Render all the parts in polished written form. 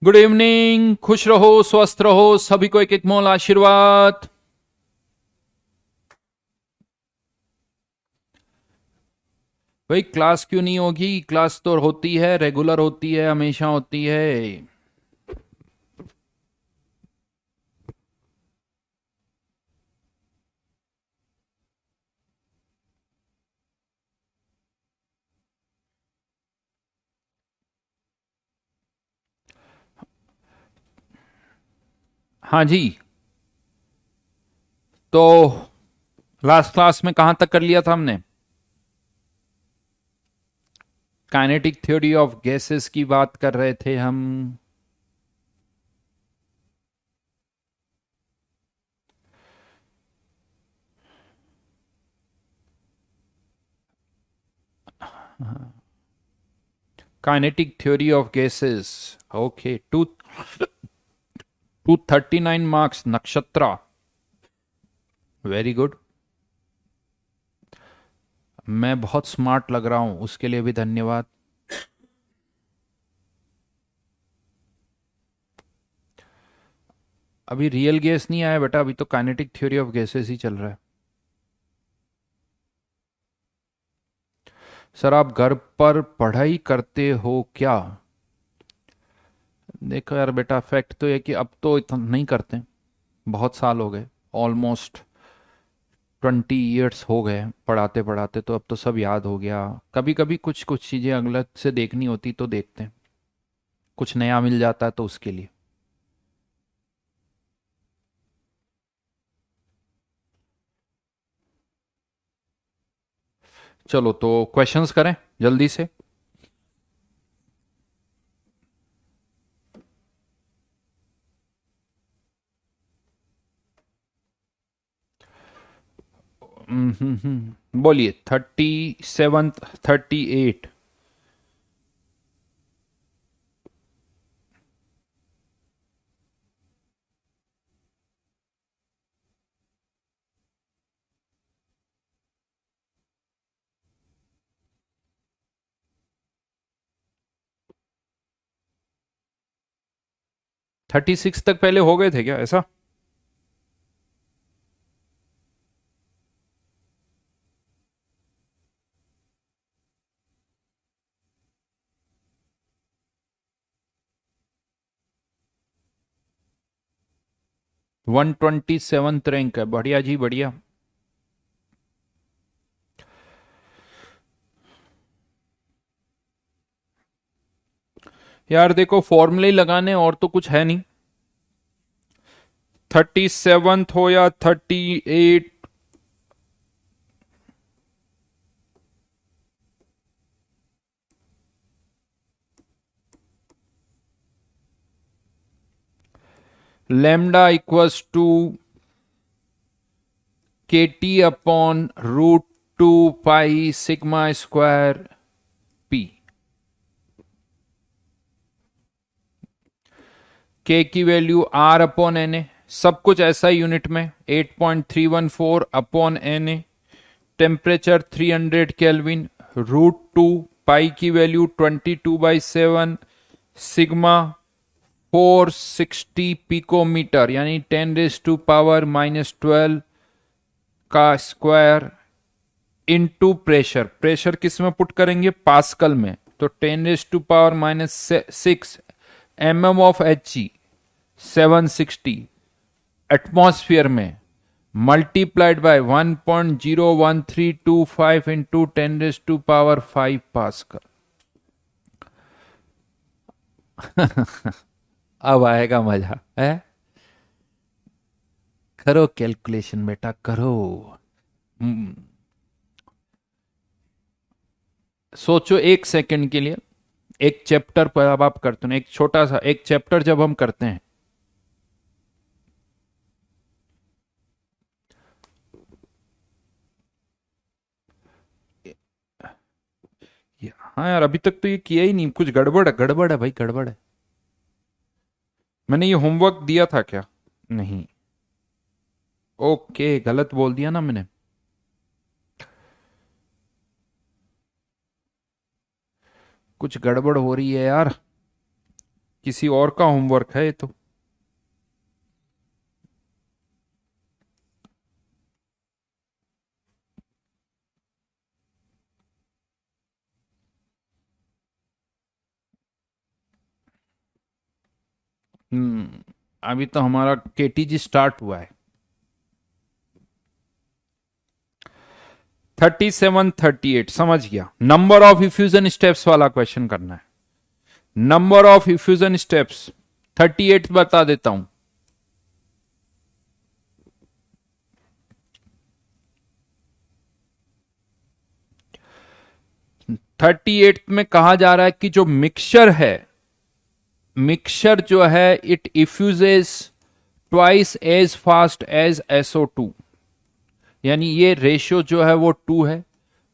Good evening. खुश रहो, स्वस्थ रहो, सभी को एक एक मोल आशीर्वाद। भाई क्लास क्यों नहीं होगी? क्लास तो होती है, रेगुलर होती है, हमेशा होती है। हाँ जी। तो लास्ट क्लास में कहां तक कर लिया था हमने? काइनेटिक थ्योरी ऑफ गैसेस की बात कर रहे थे हम। Kinetic theory of gases. Okay. 239 marks Nakshatra. Very good. मैं बहुत स्मार्ट लग रहा हूं, उसके लिए भी धन्यवाद। अभी रियल गैस नहीं आया बेटा, अभी तो काइनेटिक थ्योरी ऑफ गैसेस ही चल रहा है। सर आप घर पर पढ़ाई करते हो क्या? देखो यार बेटा, फैक्ट तो ये कि अब तो इतना नहीं करते। बहुत साल हो गए। ऑलमोस्ट 20 ईयर्स हो गए पढ़ाते पढ़ाते, तो अब तो सब याद हो गया। कभी कभी कुछ कुछ चीज़ें अगले से देखनी होती तो देखते हैं। कुछ नया मिल जाता है तो उसके लिए। चलो तो क्वेश्चंस करें जल्दी से। बोलिए। 37, 38। 36 तक पहले हो गए थे क्या ऐसा? 127 रैंक है, बढ़िया जी बढ़िया। यार देखो, फॉर्मूले ही लगाने, और तो कुछ है नहीं। 37th हो या 38। Lambda equals to K T upon √2 pi sigma square P. K की value R upon N A, सब कुछ ऐसा ही यूनिट में 8.314 upon N A. Temperature 300 kelvin. √2 pi की वैल्यू 22/7। सिग्मा 460 पिकोमीटर, यानी 10⁻⁻12 का स्क्वायर इनटू प्रेशर। प्रेशर किस में पुट करेंगे? पास्कल में। तो 10⁻⁻6 mm ऑफ He, 760 एटमॉस्फेयर में, मल्टीप्लाइड बाय 1.01325 इंटू 10⁻5 पास्कल। अब आएगा मजा है। करो कैलकुलेशन बेटा, करो। हम्म, सोचो एक सेकंड के लिए। एक चैप्टर पर अब आप करते हो, एक छोटा सा एक चैप्टर जब हम करते हैं। हाँ यार, अभी तक तो ये किया ही नहीं, कुछ गड़बड़ है, गड़बड़ है भाई, गड़बड़ है। मैंने ये होमवर्क दिया था क्या? नहीं। ओके, गलत बोल दिया ना मैंने। कुछ गड़बड़ हो रही है यार। किसी और का होमवर्क है ये तो। अभी तो हमारा केटीजी स्टार्ट हुआ है। 37 38 समझ गया। नंबर ऑफ इफ्यूजन स्टेप्स वाला क्वेश्चन करना है। नंबर ऑफ इफ्यूजन स्टेप्स 38 बता देता हूं। 38 में कहा जा रहा है कि जो मिक्सचर है, मिक्सचर जो है it effuses twice as fast as SO2, यानी ये रेशियो जो है वो 2 है।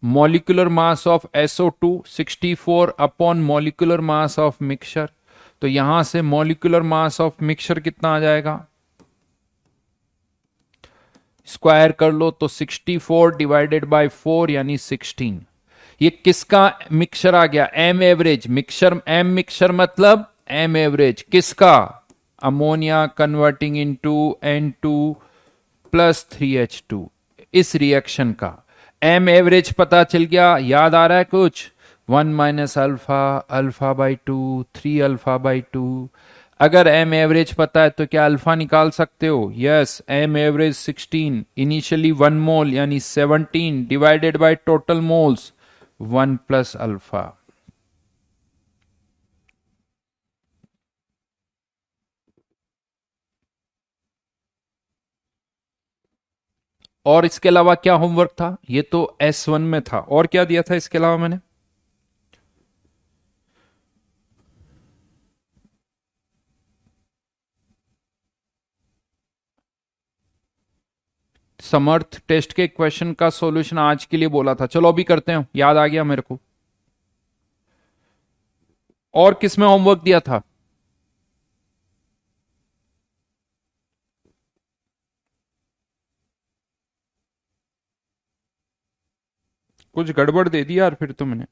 Molecular mass of SO2 64 upon molecular mass of mixture. तो यहां से मॉलिक्यूलर मास ऑफ मिक्सचर कितना आ जाएगा, स्क्वायर कर लो तो 64 डिवाइडेड बाय 4 यानी 16। ये किसका मिक्सचर आ गया, M average mixture. M mixture मतलब एम एवरेज किसका, ammonia converting into N2 plus 3H2, इस रिएक्शन का एम एवरेज पता चल गया। याद आ रहा है कुछ, 1 minus alpha, alpha by 2, 3 alpha by 2। अगर एम एवरेज पता है तो क्या अल्फा निकाल सकते हो, यस। एम एवरेज 16, इनिशियली 1 मोल यानी 17 divided by total moles 1 plus alpha. और इसके अलावा क्या होमवर्क था, ये तो S1 में था, और क्या दिया था इसके अलावा मैंने। समर्थ टेस्ट के क्वेश्चन का सॉल्यूशन आज के लिए बोला था, चलो अभी करते हैं, याद आ गया मेरे को। और किसमें होमवर्क दिया था, कुछ गड़बड़ दे दी यार फिर तो मैंने।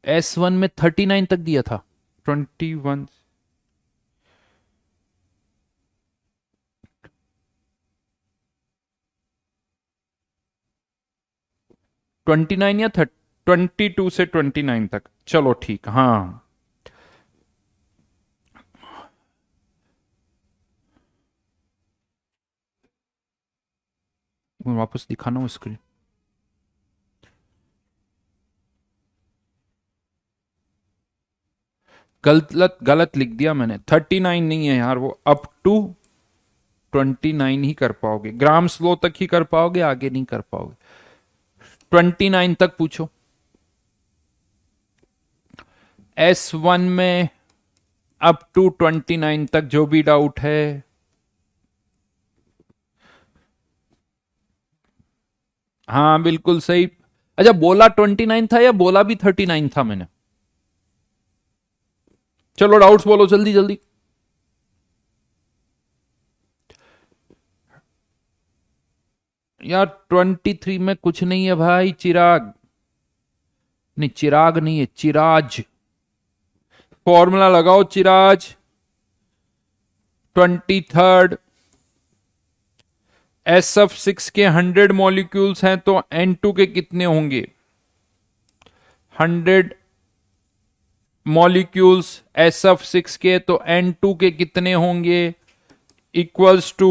S1 में 39 तक दिया था, 21, 29 या 22 से 29 तक, चलो ठीक, हाँ। वापस दिखाना हूँ स्क्रीन। गलत गलत लिख दिया मैंने, 39 नहीं है यार, वो अप टू 29 ही कर पाओगे, ग्राम स्लो तक ही कर पाओगे, आगे नहीं कर पाओगे। 29 तक पूछो। S1 में अप टू 29 तक जो भी डाउट है। हाँ बिल्कुल सही। अच्छा, बोला 29 था या बोला भी 39 था मैंने। चलो डाउट्स बोलो जल्दी जल्दी। यार 23 में कुछ नहीं है भाई, चिराग। नहीं चिराग नहीं है, चिराज। फॉर्मूला लगाओ चिराज। 23, SF6 के 100 मॉलिक्यूल्स हैं तो N2 के कितने होंगे, 100 मॉलिक्यूल्स SF6 के तो N2 के कितने होंगे, equals to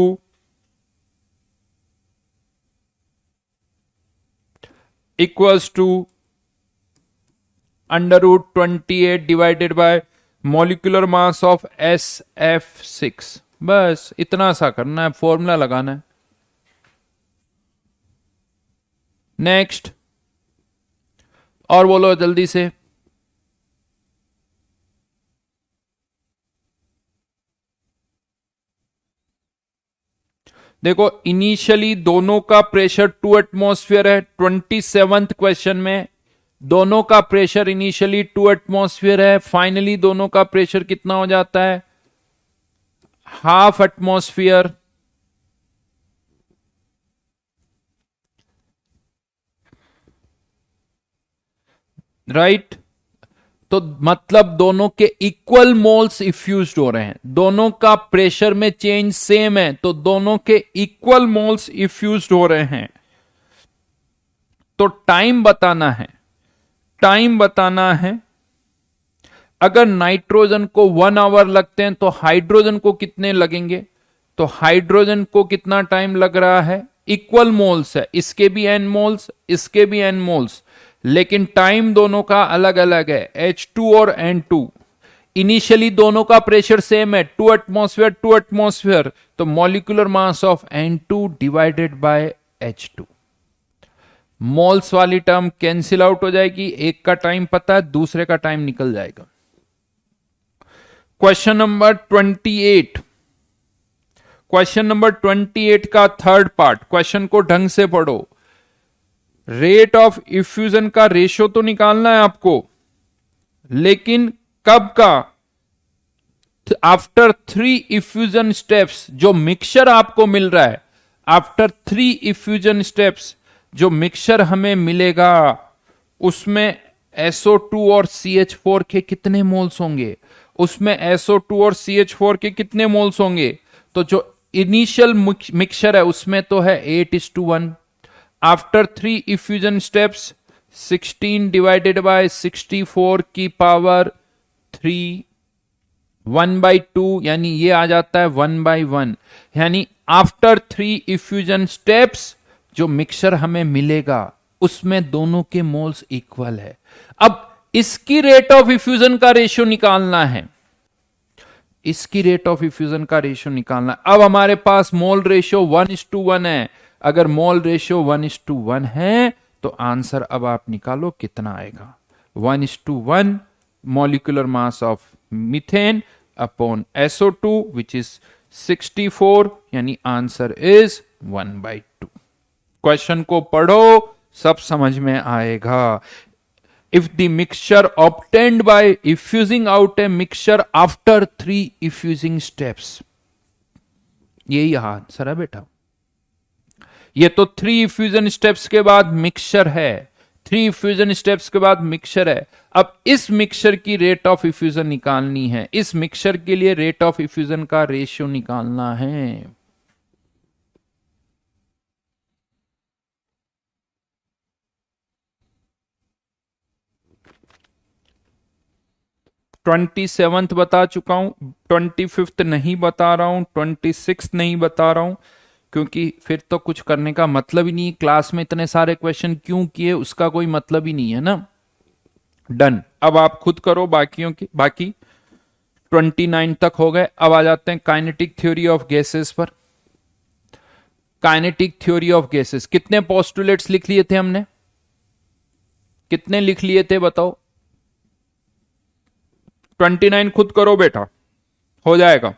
√28 divided by molecular mass of SF6। बस इतना सा करना है, फॉर्मूला लगाना है। नेक्स्ट, और बोलो जल्दी से। देखो इनिशियली दोनों का प्रेशर 2 एटमॉस्फेयर है, 27th क्वेश्चन में दोनों का प्रेशर इनिशियली 2 एटमॉस्फेयर है, फाइनली दोनों का प्रेशर कितना हो जाता है, हाफ एटमॉस्फेयर। राइट, तो मतलब दोनों के इक्वल मोल्स इफ्यूज्ड हो रहे हैं, दोनों का प्रेशर में चेंज सेम है, तो दोनों के इक्वल मोल्स इफ्यूज्ड हो रहे हैं। तो टाइम बताना है, टाइम बताना है। अगर नाइट्रोजन को 1 आवर लगते हैं तो हाइड्रोजन को कितने लगेंगे? तो हाइड्रोजन को कितना टाइम लग रहा है? इक्वल मोल्स है, इसके भी एन मोल्स, इसके भी एन मोल्स, लेकिन टाइम दोनों का अलग अलग है, H2 और N2। इनिशियली दोनों का प्रेशर सेम है, 2 एटमॉस्फेयर 2 एटमॉस्फेयर, तो molecular mass of N2 divided by H2। Moles वाली टर्म कैंसिल आउट हो जाएगी, एक का टाइम पता है, दूसरे का टाइम निकल जाएगा। क्वेश्चन नंबर 28, क्वेश्चन नंबर 28 का थर्ड पार्ट, क्वेश्चन को ढंग से पढ़ो। रेट ऑफ इफ्यूजन का रेशियो तो निकालना है आपको, लेकिन कब का? आफ्टर 3 इफ्यूजन स्टेप्स जो मिक्सचर आपको मिल रहा है, आफ्टर 3 इफ्यूजन स्टेप्स जो मिक्सचर हमें मिलेगा, उसमें SO2 और CH4 के कितने मोल्स होंगे? उसमें SO2 और CH4 के कितने मोल्स होंगे? तो जो इनिशियल मिक्सचर है उसमें तो है 8:1। After 3 effusion steps 16 divided by 64 की पावर 3, 1/2, यानी ये आ जाता है 1/1। यानी आफ्टर 3 इफ्यूजन स्टेप्स जो मिक्सचर हमें मिलेगा उसमें दोनों के मोल्स इक्वल है। अब इसकी रेट ऑफ इफ्यूजन का रेशियो निकालना है, इसकी रेट ऑफ इफ्यूजन का रेशियो निकालना है। अब हमारे पास मोल रेशियो 1:1 है। अगर मोल रेशियो 1:1 है तो आंसर अब आप निकालो कितना आएगा। 1:1 molecular mass of methane upon SO2 which is 64, यानी आंसर इज 1/2। क्वेश्चन को पढ़ो, सब समझ में आएगा। If the mixture obtained by effusing out a mixture after 3 effusing steps, यही आंसर है बेटा। ये तो 3 इफ्यूजन स्टेप्स के बाद मिक्सचर है, 3 इफ्यूजन स्टेप्स के बाद मिक्सचर है। अब इस मिक्सचर की रेट ऑफ इफ्यूजन निकालनी है, इस मिक्सचर के लिए रेट ऑफ इफ्यूजन का रेशियो निकालना है। ट्वेंटी सेवंथ बता चुका हूं, 25th नहीं बता रहा हूं, 26th नहीं बता रहा हूं, क्योंकि फिर तो कुछ करने का मतलब ही नहीं। क्लास में इतने सारे क्वेश्चन क्यों किए, उसका कोई मतलब ही नहीं है ना। डन। अब आप खुद करो बाकियों की, बाकी 29 तक हो गए। अब आ जाते हैं काइनेटिक थ्योरी ऑफ गैसेस पर। काइनेटिक थ्योरी ऑफ गैसेस, कितने पोस्टुलेट्स लिख लिए थे हमने? कितने लिख लिए थे बताओ? 29 खुद करो बेटा, हो जाएगा,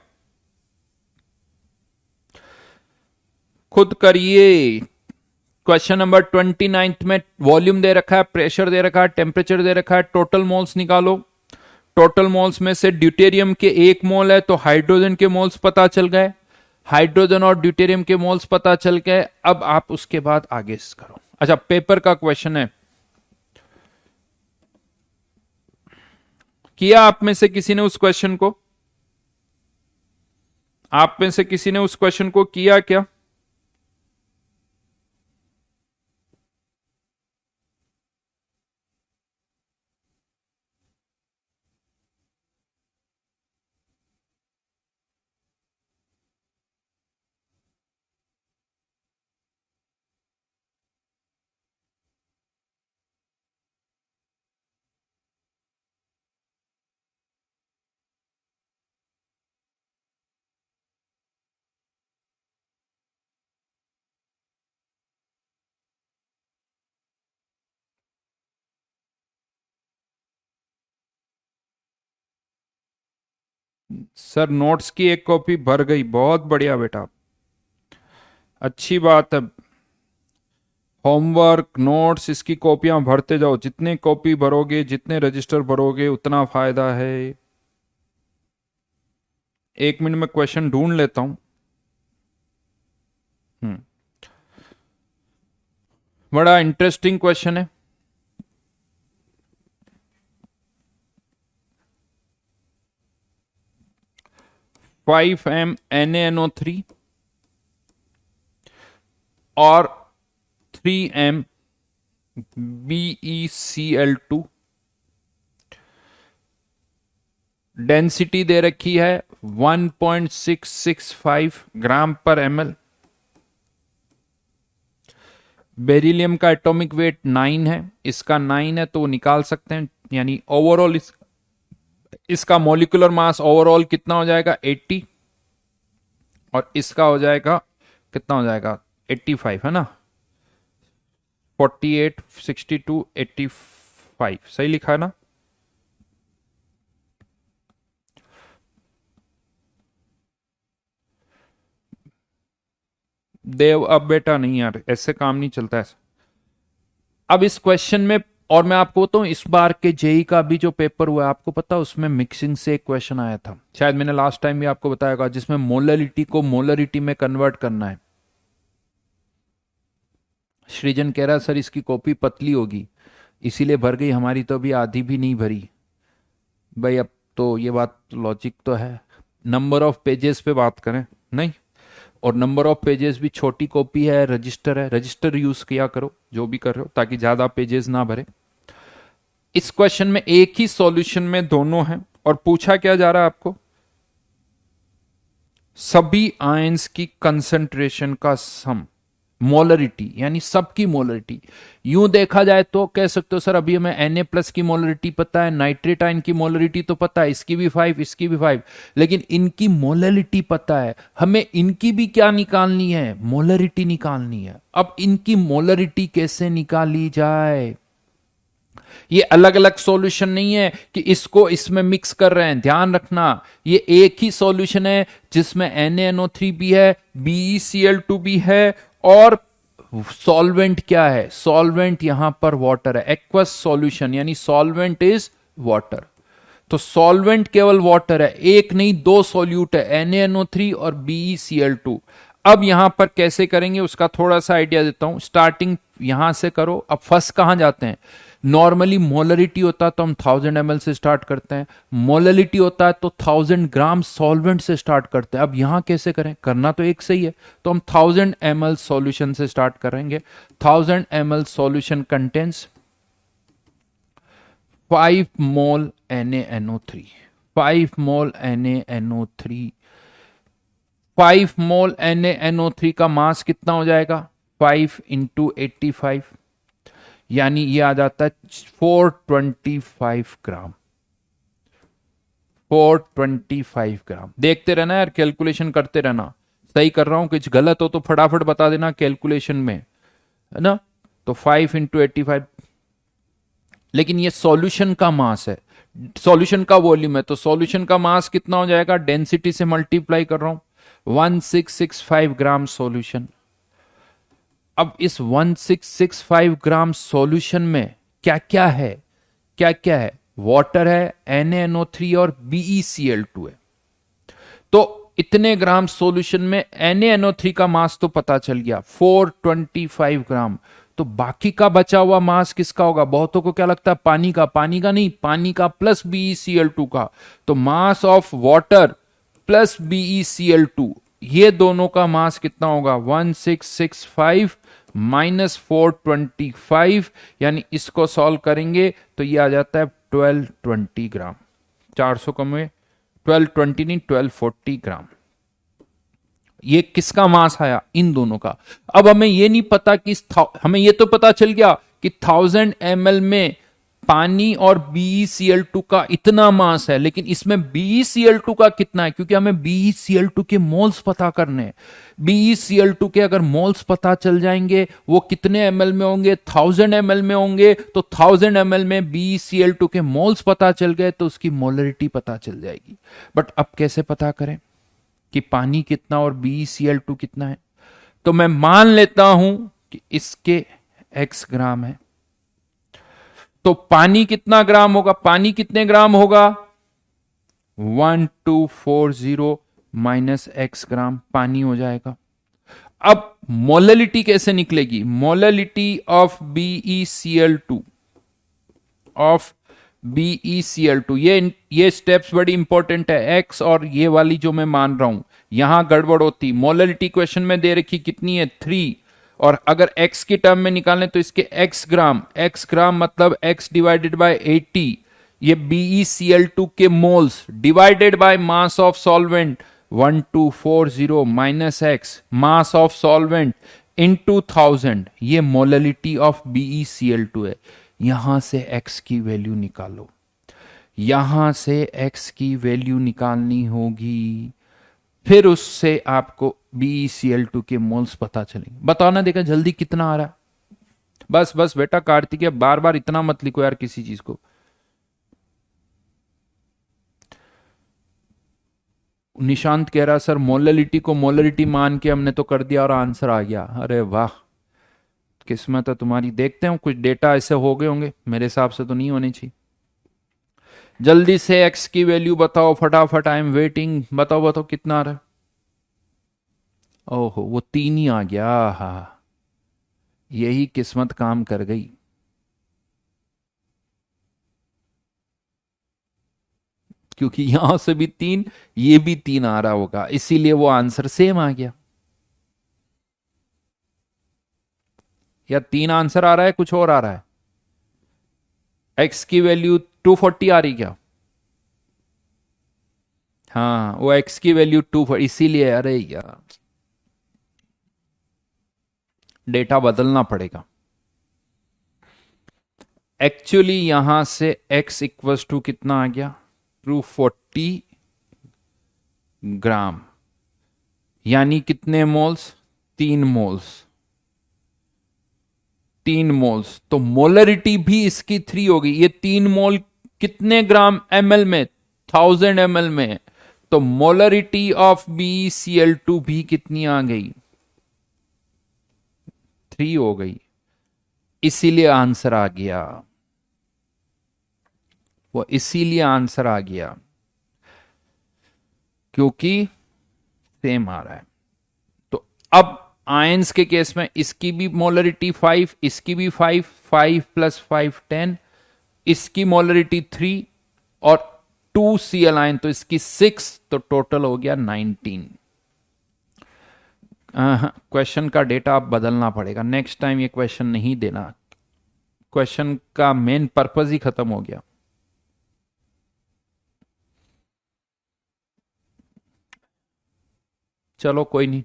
खुद करिए। क्वेश्चन नंबर 29 में वॉल्यूम दे रखा है, प्रेशर दे रखा है, टेम्परेचर दे रखा है, टोटल मोल्स निकालो। टोटल मोल्स में से ड्यूटेरियम के 1 मोल है तो हाइड्रोजन के मोल्स पता चल गए, हाइड्रोजन और ड्यूटेरियम के मोल्स पता चल गए। अब आप उसके बाद आगे करो। अच्छा, पेपर का क्वेश्चन है, किया आप में से किसी ने उस क्वेश्चन को? आप में से किसी ने उस क्वेश्चन को किया क्या? सर नोट्स की एक कॉपी भर गई, बहुत बढ़िया बेटा, अच्छी बात है। होमवर्क नोट्स इसकी कॉपियां भरते जाओ, जितने कॉपी भरोगे, जितने रजिस्टर भरोगे, उतना फायदा है। 1 मिनट में क्वेश्चन ढूंढ लेता हूं। हम्म, बड़ा इंटरेस्टिंग क्वेश्चन है। 5m NaNO3 और 3m BeCl2। डेंसिटी दे रखी है 1.665 ग्राम पर ml। बेरिलियम का एटॉमिक वेट 9 है, इसका 9 है तो निकाल सकते हैं, यानी ओवरऑल इसका मॉलिक्यूलर मास ओवरऑल कितना हो जाएगा 80, और इसका हो जाएगा कितना हो जाएगा 85, है ना, 48 62 85, सही लिखा है ना। देव अब बेटा नहीं यार, ऐसे काम नहीं चलता है। अब इस क्वेश्चन में, और मैं आपको बताऊं इस बार के जेई का भी जो पेपर हुआ है, आपको पता उसमें मिक्सिंग से एक क्वेश्चन आया था, शायद मैंने लास्ट टाइम भी आपको बताया होगा, जिसमें मोलरिटी को मोलरिटी में कन्वर्ट करना है। सृजन कह रहा सर इसकी कॉपी पतली होगी इसीलिए भर गई, हमारी तो अभी आधी भी नहीं भरी। भाई अब तो ये बात लॉजिक तो है, नंबर ऑफ पेजेस पे बात करें नहीं, और नंबर ऑफ पेजेस भी छोटी कॉपी है, रजिस्टर यूज किया करो जो भी कर रहे हो, ताकि ज्यादा पेजेस ना भरे। इस क्वेश्चन में एक ही सॉल्यूशन में दोनों हैं, और पूछा क्या जा रहा है आपको, सभी आयंस की कंसंट्रेशन का सम, मोलरिटी यानी सबकी मोलरिटी। यूं देखा जाए तो कह सकते हो सर अभी हमें Na+ की मोलरिटी पता है, नाइट्रेट आयन की मोलरिटी तो पता है, इसकी भी 5 इसकी भी 5, लेकिन इनकी मोलरिटी पता है, हमें इनकी भी क्या निकालनी है, मोलरिटी निकालनी है। अब इनकी मोलरिटी कैसे निकाली जाए, ये अलग अलग सॉल्यूशन नहीं है कि इसको इसमें मिक्स कर रहे हैं, ध्यान रखना ये एक ही सॉल्यूशन है जिसमें NaNO3 भी है, BeCl2 भी है, और सॉल्वेंट क्या है, सॉल्वेंट यहां पर वाटर है, एक्वस सॉल्यूशन यानी सॉल्वेंट इज वाटर। तो सॉल्वेंट केवल वाटर है, एक नहीं दो सॉल्यूट है, NaNO3 और BeCl2। अब यहां पर कैसे करेंगे उसका थोड़ा सा आइडिया देता हूं, स्टार्टिंग यहां से करो। अब फर्स्ट कहां जाते हैं, नॉर्मली मोलरिटी होता है तो हम 1000 ml से स्टार्ट करते हैं, मोलरिटी होता है तो 1000 ग्राम सॉल्वेंट से स्टार्ट करते हैं। अब यहां कैसे करें, करना तो एक सही है, तो हम 1000 ml सॉल्यूशन से स्टार्ट करेंगे। 1000 ml सॉल्यूशन कंटेंस 5 मोल NaNO3, 5 मोल NaNO3, 5 मोल NaNO3 का मास कितना हो जाएगा 5 इंटू 85, यानी ये आ जाता है 425 ग्राम, 425 ग्राम। देखते रहना यार, कैलकुलेशन करते रहना, सही कर रहा हूं कुछ गलत हो तो फटाफट बता देना कैलकुलेशन में, है ना। तो 5 इंटू 85, लेकिन ये सॉल्यूशन का मास है, सॉल्यूशन का वॉल्यूम है, तो सॉल्यूशन का मास कितना हो जाएगा, डेंसिटी से मल्टीप्लाई कर रहा हूं, 1665 ग्राम सॉल्यूशन। अब इस 1665 ग्राम सॉल्यूशन में क्या क्या है, क्या क्या है, वाटर है, NaNO3 और BeCl2 है। तो इतने ग्राम सॉल्यूशन में NaNO3 का मास तो पता चल गया 425 ग्राम, तो बाकी का बचा हुआ मास किसका होगा, बहुतों को क्या लगता है पानी का, पानी का नहीं, पानी का प्लस BeCl2 का। तो mass of water plus BeCl2, ये दोनों का मास कितना होगा 1665 माइनस 425, यानी इसको सॉल्व करेंगे तो ये आ जाता है 1220 ग्राम, 400 कम हुए, 1220 नहीं 1240 ग्राम। ये किसका मास आया, इन दोनों का। अब हमें ये नहीं पता कि हमें ये तो पता चल गया कि 1000 ml में पानी और BeCl2 का इतना मास है, लेकिन इसमें BeCl2 का कितना है, क्योंकि हमें BeCl2 के मोल्स पता करने हैं। BeCl2 के अगर मोल्स पता चल जाएंगे, वो कितने ml में होंगे, 1000 ml में होंगे, तो 1000 ml में BeCl2 के मोल्स पता चल गए तो उसकी मोलरिटी पता चल जाएगी। बट अब कैसे पता करें कि पानी कितना और BeCl2 कितना है, तो मैं मान लेता हूं कि इसके x ग्राम है, तो पानी कितना ग्राम होगा, पानी कितने ग्राम होगा 1240 माइनस x ग्राम पानी हो जाएगा। अब मोलरिटी कैसे निकलेगी, molarity of BeCl2, of BeCl2। ये स्टेप्स बड़ी इंपॉर्टेंट है। एक्स और ये वाली जो मैं मान रहा हूं, यहां गड़बड़ होती। मोलरिटी क्वेश्चन में दे रखी कितनी है, 3, और अगर एक्स की टर्म में निकालें तो इसके एक्स ग्राम मतलब एक्स डिवाइडेड बाय 80। ये BeCl2 के moles divided by mass of solvent 1240 minus x mass of solvent into 1000, ये मोलरिटी ऑफ BeCl2 है। यहां से x की वैल्यू निकालो, यहां से x की वैल्यू निकालनी होगी, फिर उससे आपको BeCl2 के मोल्स पता चलेंगे। बताओ ना, देखा जल्दी कितना आ रहा है। बस बस बेटा कार्तिक, बार बार इतना मत लिखो यार किसी चीज को। निशांत कह रहा सर मोलरिटी को मोलरिटी मान के हमने तो कर दिया और आंसर आ गया। अरे वाह, किस्मत है तुम्हारी। देखते हैं कुछ डेटा ऐसे हो गए होंगे, मेरे हिसाब से तो नहीं होने चाहिए। जल्दी से एक्स की वैल्यू बताओ फटाफट, आई एम वेटिंग। बताओ बताओ कितना आ रहा है। ओहो, वो 3 ही आ गया। हाँ, यही किस्मत काम कर गई। क्योंकि यहां से भी 3, ये भी 3 आ रहा होगा, इसीलिए वो आंसर सेम आ गया। या 3 आंसर आ रहा है, कुछ और आ रहा है। एक्स की वैल्यू 240 आ रही क्या? हाँ, वो एक्स की वैल्यू 240, इसीलिए। अरे यार, डेटा बदलना पड़ेगा। एक्चुअली यहां से x इक्वल्स टू कितना आ गया, 240 ग्राम, यानी कितने मोल्स, 3 मोल्स। 3 मोल्स, तो मोलरिटी भी इसकी 3 होगी। ये 3 मोल कितने ग्राम ml में, 1000 ml में। तो मोलरिटी ऑफ BeCl2 भी कितनी आ गई, 3 हो गई, इसीलिए आंसर आ गया। वो इसीलिए आंसर आ गया क्योंकि सेम आ रहा है। तो अब आयंस के केस में इसकी भी मोलरिटी 5, इसकी भी 5, 5 + 5 10, इसकी मोलरिटी 3 और 2Cl आयन, तो इसकी 6, तो टोटल हो गया 19। क्वेश्चन का डेटा आप बदलना पड़ेगा, नेक्स्ट टाइम ये क्वेश्चन नहीं देना। क्वेश्चन का मेन पर्पज ही खत्म हो गया। चलो कोई नहीं,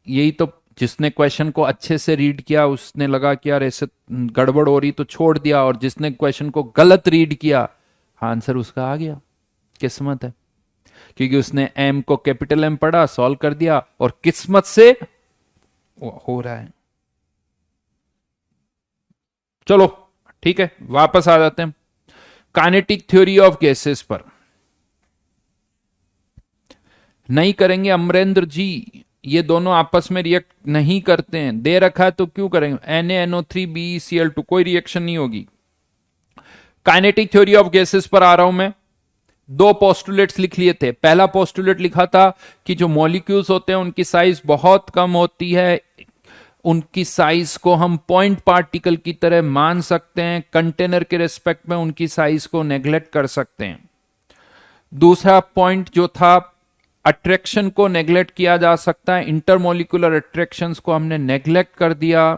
यही तो, जिसने क्वेश्चन को अच्छे से रीड किया उसने लगा कि यार ऐसे गड़बड़ हो रही तो छोड़ दिया, और जिसने क्वेश्चन को गलत रीड किया आंसर उसका आ गया। किस्मत है, क्योंकि उसने एम को कैपिटल एम पढ़ा, सॉल्व कर दिया, और किस्मत से हो रहा है। चलो ठीक है, वापस आ जाते हैं काइनेटिक थ्योरी ऑफ गैसेस पर। नहीं करेंगे अमरेंद्र जी, ये दोनों आपस में रिएक्ट नहीं करते हैं, दे रखा है तो क्यों करेंगे। NaNO3BeCl2, कोई रिएक्शन नहीं होगी। काइनेटिक थ्योरी ऑफ गैसेस पर आ रहा हूं मैं। 2 पोस्टुलेट्स लिख लिए थे। पहला पोस्टुलेट लिखा था कि जो मॉलिक्यूल्स होते हैं उनकी साइज बहुत कम होती है, उनकी साइज को हम पॉइंट पार्टिकल की तरह मान सकते हैं, कंटेनर के रेस्पेक्ट में उनकी साइज को नेग्लेक्ट कर सकते हैं। दूसरा पॉइंट जो था, अट्रैक्शन को नेग्लेक्ट किया जा सकता है, इंटरमोलिकुलर अट्रैक्शंस को हमने नेग्लेक्ट कर दिया।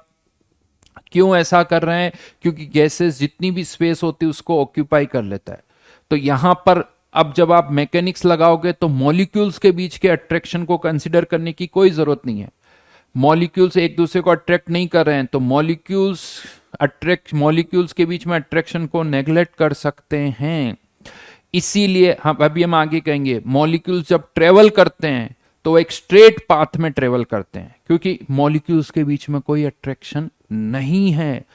क्यों ऐसा कर रहे हैं, क्योंकि गैसेस जितनी भी स्पेस होती है उसको ऑक्यूपाई कर लेता है। तो यहां पर अब जब आप मैकेनिक्स लगाओगे तो मॉलिक्यूल्स के बीच के अट्रैक्शन को कंसिडर करने की कोई जरूरत नहीं है। मॉलिक्यूल्स एक दूसरे को अट्रैक्ट नहीं कर रहे हैं, तो मॉलिक्यूल्स के बीच में अट्रैक्शन को नेग्लेक्ट कर सकते हैं। इसीलिए हम अभी हम आगे कहेंगे, मॉलिक्यूल्स जब ट्रेवल करते हैं तो एक स्ट्रेट पाथ में ट्रेवल करते हैं, क्योंकि मॉलिक्यूल्स के बीच में कोई अट्रैक्शन नहीं है।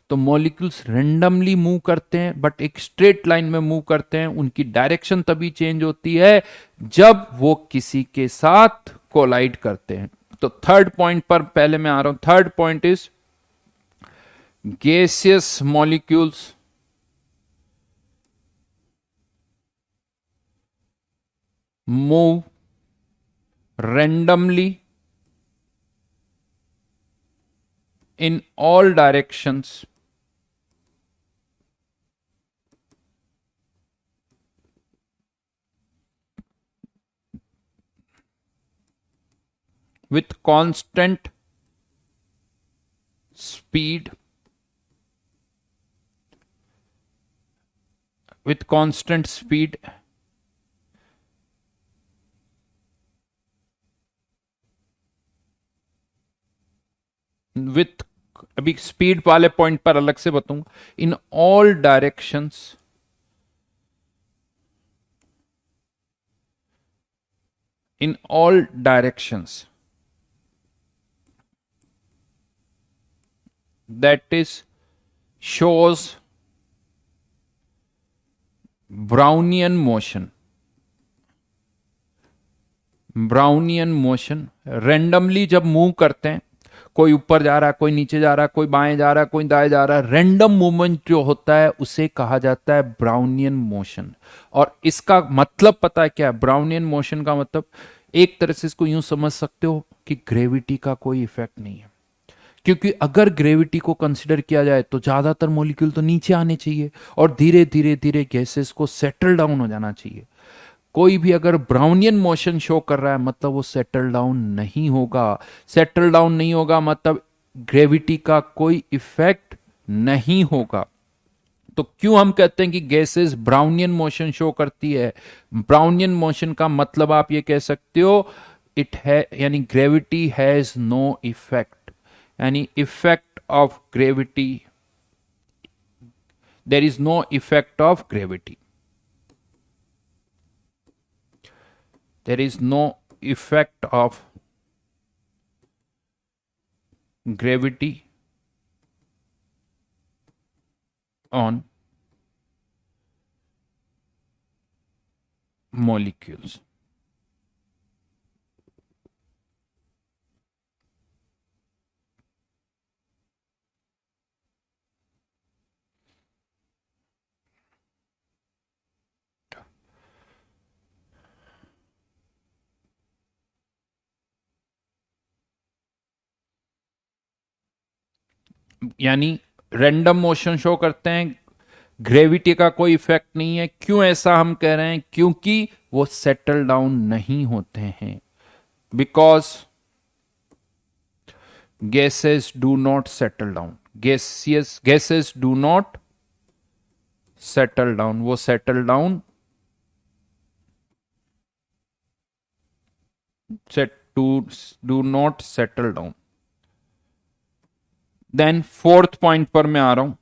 तो मॉलिक्यूल्स रेंडमली मूव करते हैं, बट एक स्ट्रेट लाइन में मूव करते हैं। उनकी डायरेक्शन तभी चेंज होती है जब वो किसी के साथ कोलाइड करते हैं। तो थर्ड पॉइंट पर पहले मैं आ रहा हूं। Third point is gaseous molecules move randomly in all directions with constant speed with constant speed with अभी स्पीड वाले पॉइंट पर अलग से बताऊंगा in all directions in all directions that is shows Brownian motion randomly जब move करते हैं, कोई ऊपर जा रहा है, कोई नीचे जा रहा है, कोई बाएं जा रहा है, कोई दाएं जा रहा है, रैंडम मूवमेंट जो होता है उसे कहा जाता है ब्राउनियन मोशन। और इसका मतलब पता है क्या है? ब्राउनियन मोशन का मतलब एक तरह से इसको यूं समझ सकते हो कि ग्रेविटी का कोई इफेक्ट नहीं है, क्योंकि अगर ग्रेविटी को कंसिडर किया जाए तो ज्यादातर मॉलिक्यूल तो नीचे आने चाहिए और धीरे धीरे धीरे गैसेस को सेटल डाउन हो जाना चाहिए। कोई भी अगर ब्राउनियन मोशन शो कर रहा है मतलब वो सेटल डाउन नहीं होगा। सेटल डाउन नहीं होगा मतलब ग्रेविटी का कोई इफेक्ट नहीं होगा। तो क्यों हम कहते हैं कि गैसेस ब्राउनियन मोशन शो करती है? ब्राउनियन मोशन का मतलब आप ये कह सकते हो इट है, यानी ग्रेविटी हैज नो इफेक्ट, यानी effect of gravity, there is no effect of gravity, there is no effect of gravity on molecules. यानी रैंडम मोशन शो करते हैं, ग्रेविटी का कोई इफेक्ट नहीं है। क्यों ऐसा हम कह रहे हैं? क्योंकि वो सेटल डाउन नहीं होते हैं, because gases do not settle down, gases do not settle down, वो settle down do not settle down. Then fourth point पर मैं आ रहा हूं,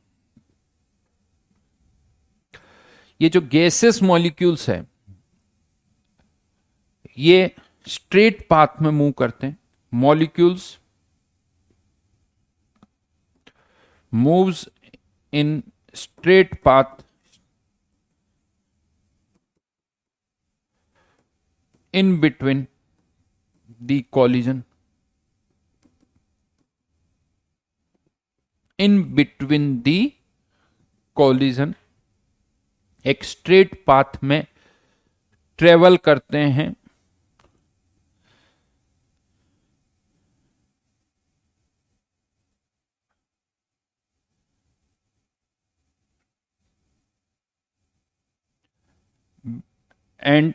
ये जो गैसेस मॉलिक्यूल्स है ये स्ट्रेट पाथ में मूव करते हैं। Molecules moves in straight path in between the collision, in between the collision, एक स्ट्रेट पाथ में ट्रेवल करते हैं। And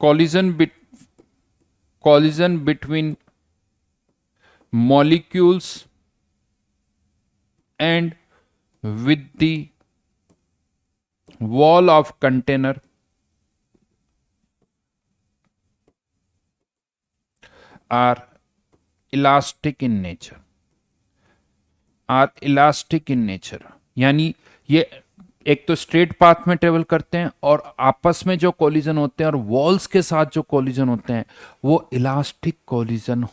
collision between molecules and with the wall of container are elastic in nature, यानी ये एक तो स्ट्रेट पाथ में travel करते हैं और आपस में जो कोलिजन होते हैं और वॉल्स के साथ जो कोलिजन होते हैं वो इलास्टिक कोलिजन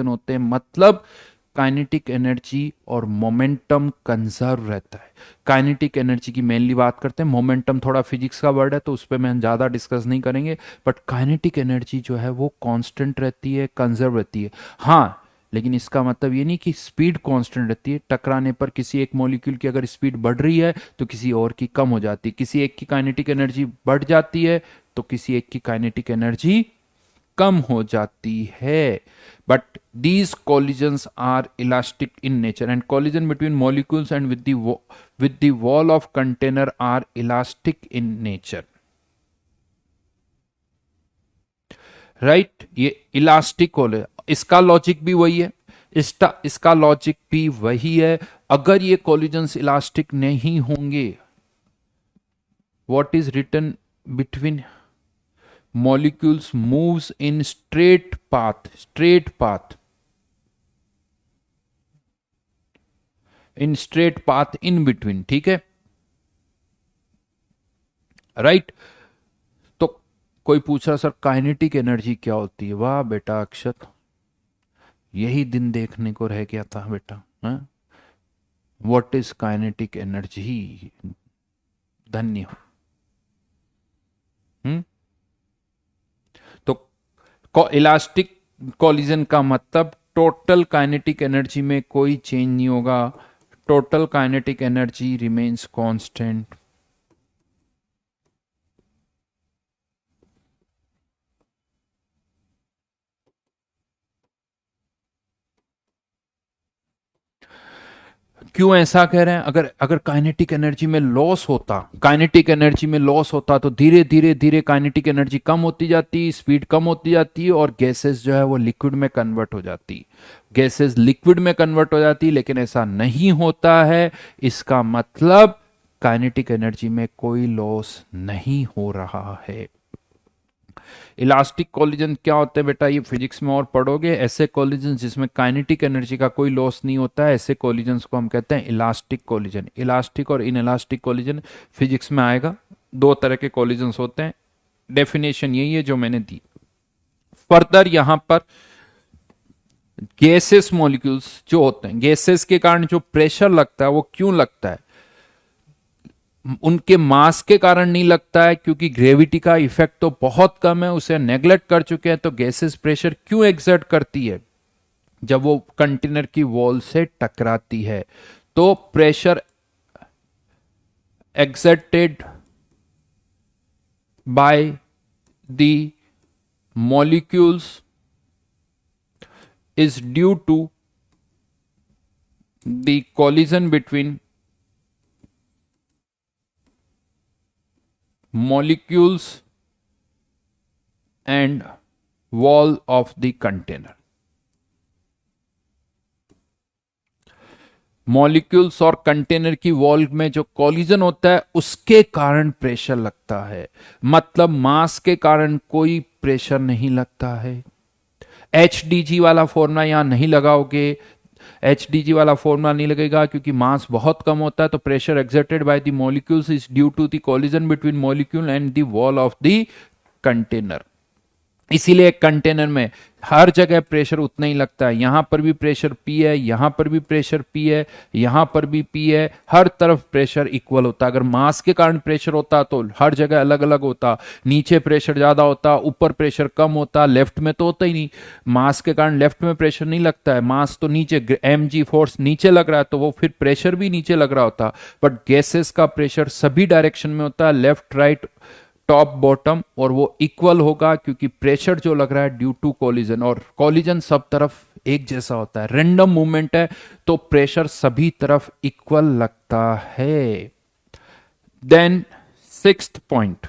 होते हैं, मतलब काइनेटिक एनर्जी और मोमेंटम कंजर्व रहता है। काइनेटिक एनर्जी की मेनली बात करते हैं, मोमेंटम थोड़ा फिजिक्स का वर्ड है तो उस पर मैं ज़्यादा डिस्कस नहीं करेंगे, बट काइनेटिक एनर्जी जो है वो कांस्टेंट रहती है, कंजर्व रहती है। हाँ, लेकिन इसका मतलब ये नहीं कि स्पीड कांस्टेंट रहती है। टकराने पर किसी एक मॉलिक्यूल की अगर स्पीड बढ़ रही है तो किसी और की कम हो जाती है, किसी एक की काइनेटिक एनर्जी बढ़ जाती है तो किसी एक की काइनेटिक एनर्जी कम हो जाती है। But these collisions are elastic in nature and collision between molecules and with the wall of container are elastic in nature, right. ये इलास्टिक होल, इसका लॉजिक भी वही है, इसका लॉजिक भी वही है। अगर ये कॉलिजन्स इलास्टिक नहीं होंगे, what is written between molecules moves in straight path in between, ठीक है, राइट। तो कोई पूछ रहा सर काइनेटिक एनर्जी क्या होती है, वाह बेटा अक्षत, यही दिन देखने को रह गया था बेटा। व्हाट इज काइनेटिक एनर्जी, धन्य हो। हम्म तो इलास्टिक कॉलिजन का मतलब टोटल काइनेटिक एनर्जी में कोई चेंज नहीं होगा, total kinetic energy remains constant. क्यों ऐसा कह रहे हैं, अगर अगर काइनेटिक एनर्जी में लॉस होता तो धीरे धीरे धीरे काइनेटिक एनर्जी कम होती जाती, स्पीड कम होती जाती और गैसेस जो है वो लिक्विड में कन्वर्ट हो जाती, गैसेस लिक्विड में कन्वर्ट हो जाती, लेकिन ऐसा नहीं होता है। इसका मतलब काइनेटिक एनर्जी में कोई लॉस नहीं हो रहा है। इलास्टिक कोलिजन क्या होते हैं बेटा, ये फिजिक्स में और पढ़ोगे। ऐसे कोलिजन जिसमें काइनेटिक एनर्जी का कोई लॉस नहीं होता है, ऐसे कोलिजन्स को हम कहते हैं इलास्टिक कोलिजन। इलास्टिक और इनइलास्टिक कोलिजन फिजिक्स में आएगा, दो तरह के कोलिजन्स होते हैं। डेफिनेशन यही है जो मैंने दी। फर्दर यहां पर गैसेस मॉलिक्यूल्स जो होते हैं, गैसेस के कारण जो प्रेशर लगता है वो क्यों लगता है, उनके मास के कारण नहीं लगता है, क्योंकि ग्रेविटी का इफेक्ट तो बहुत कम है, उसे नेग्लेक्ट कर चुके हैं। तो गैसेस प्रेशर क्यों एक्सर्ट करती है, जब वो कंटेनर की वॉल से टकराती है तो pressure exerted by the molecules is due to the collision between molecules and wall of the container। Molecules और कंटेनर की वॉल में जो कॉलिजन होता है उसके कारण प्रेशर लगता है, मतलब मास के कारण कोई प्रेशर नहीं लगता है। HDG वाला फॉर्मूला यहां नहीं लगाओगे, HDG वाला फॉर्मूला नहीं लगेगा क्योंकि मास बहुत कम होता है। तो pressure exerted by the molecules is due to the collision between molecule and the wall of the container. इसीलिए कंटेनर में हर जगह प्रेशर उतना ही लगता है, यहां पर भी प्रेशर P है, यहां पर भी प्रेशर P है, यहां पर भी P है, हर तरफ प्रेशर इक्वल होता। अगर मास के कारण प्रेशर होता तो हर जगह अलग अलग होता, नीचे प्रेशर ज्यादा होता, ऊपर प्रेशर कम होता, लेफ्ट में तो होता ही नहीं। मास के कारण लेफ्ट में प्रेशर नहीं लगता है, मास तो नीचे, mg फोर्स नीचे लग रहा है तो वो फिर प्रेशर भी नीचे लग रहा होता। बट गैसेस का प्रेशर सभी डायरेक्शन में होता है, लेफ्ट राइट टॉप बॉटम, और वो इक्वल होगा क्योंकि प्रेशर जो लग रहा है ड्यू टू कॉलिजन, और कॉलिजन सब तरफ एक जैसा होता है, रैंडम मूवमेंट है तो प्रेशर सभी तरफ इक्वल लगता है। देन सिक्स्थ पॉइंट,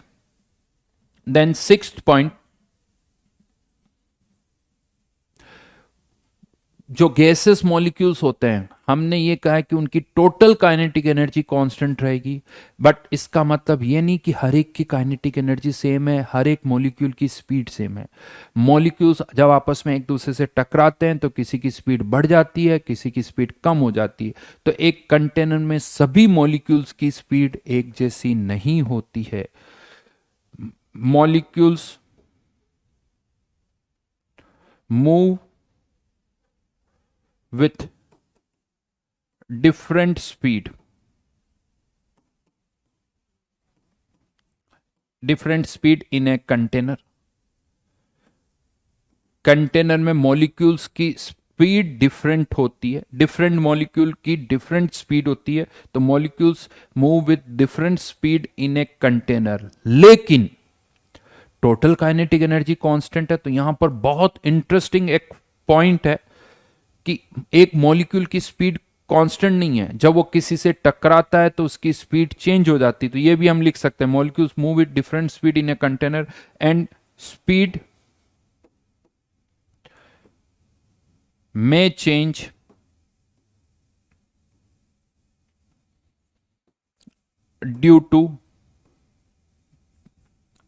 जो गैसेस मॉलिक्यूल्स होते हैं, हमने ये कहा है कि उनकी टोटल काइनेटिक एनर्जी कांस्टेंट रहेगी। बट इसका मतलब ये नहीं कि हर एक की काइनेटिक एनर्जी सेम है, हर एक मॉलिक्यूल की स्पीड सेम है। मॉलिक्यूल्स जब आपस में एक दूसरे से टकराते हैं तो किसी की स्पीड बढ़ जाती है, किसी की स्पीड कम हो जाती है। तो एक कंटेनर में सभी मॉलिक्यूल्स की स्पीड एक जैसी नहीं होती है। Molecules move with different speed in a container में मॉलिक्यूल्स की स्पीड डिफरेंट होती है, डिफरेंट मॉलिक्यूल की डिफरेंट स्पीड होती है, तो molecules move with different speed in a container, लेकिन टोटल काइनेटिक एनर्जी कांस्टेंट है। तो यहां पर बहुत इंटरेस्टिंग एक पॉइंट है कि एक मॉलिक्यूल की स्पीड कांस्टेंट नहीं है, जब वो किसी से टकराता है तो उसकी स्पीड चेंज हो जाती है। तो ये भी हम लिख सकते हैं, molecules move with different speed in a container and speed may change due to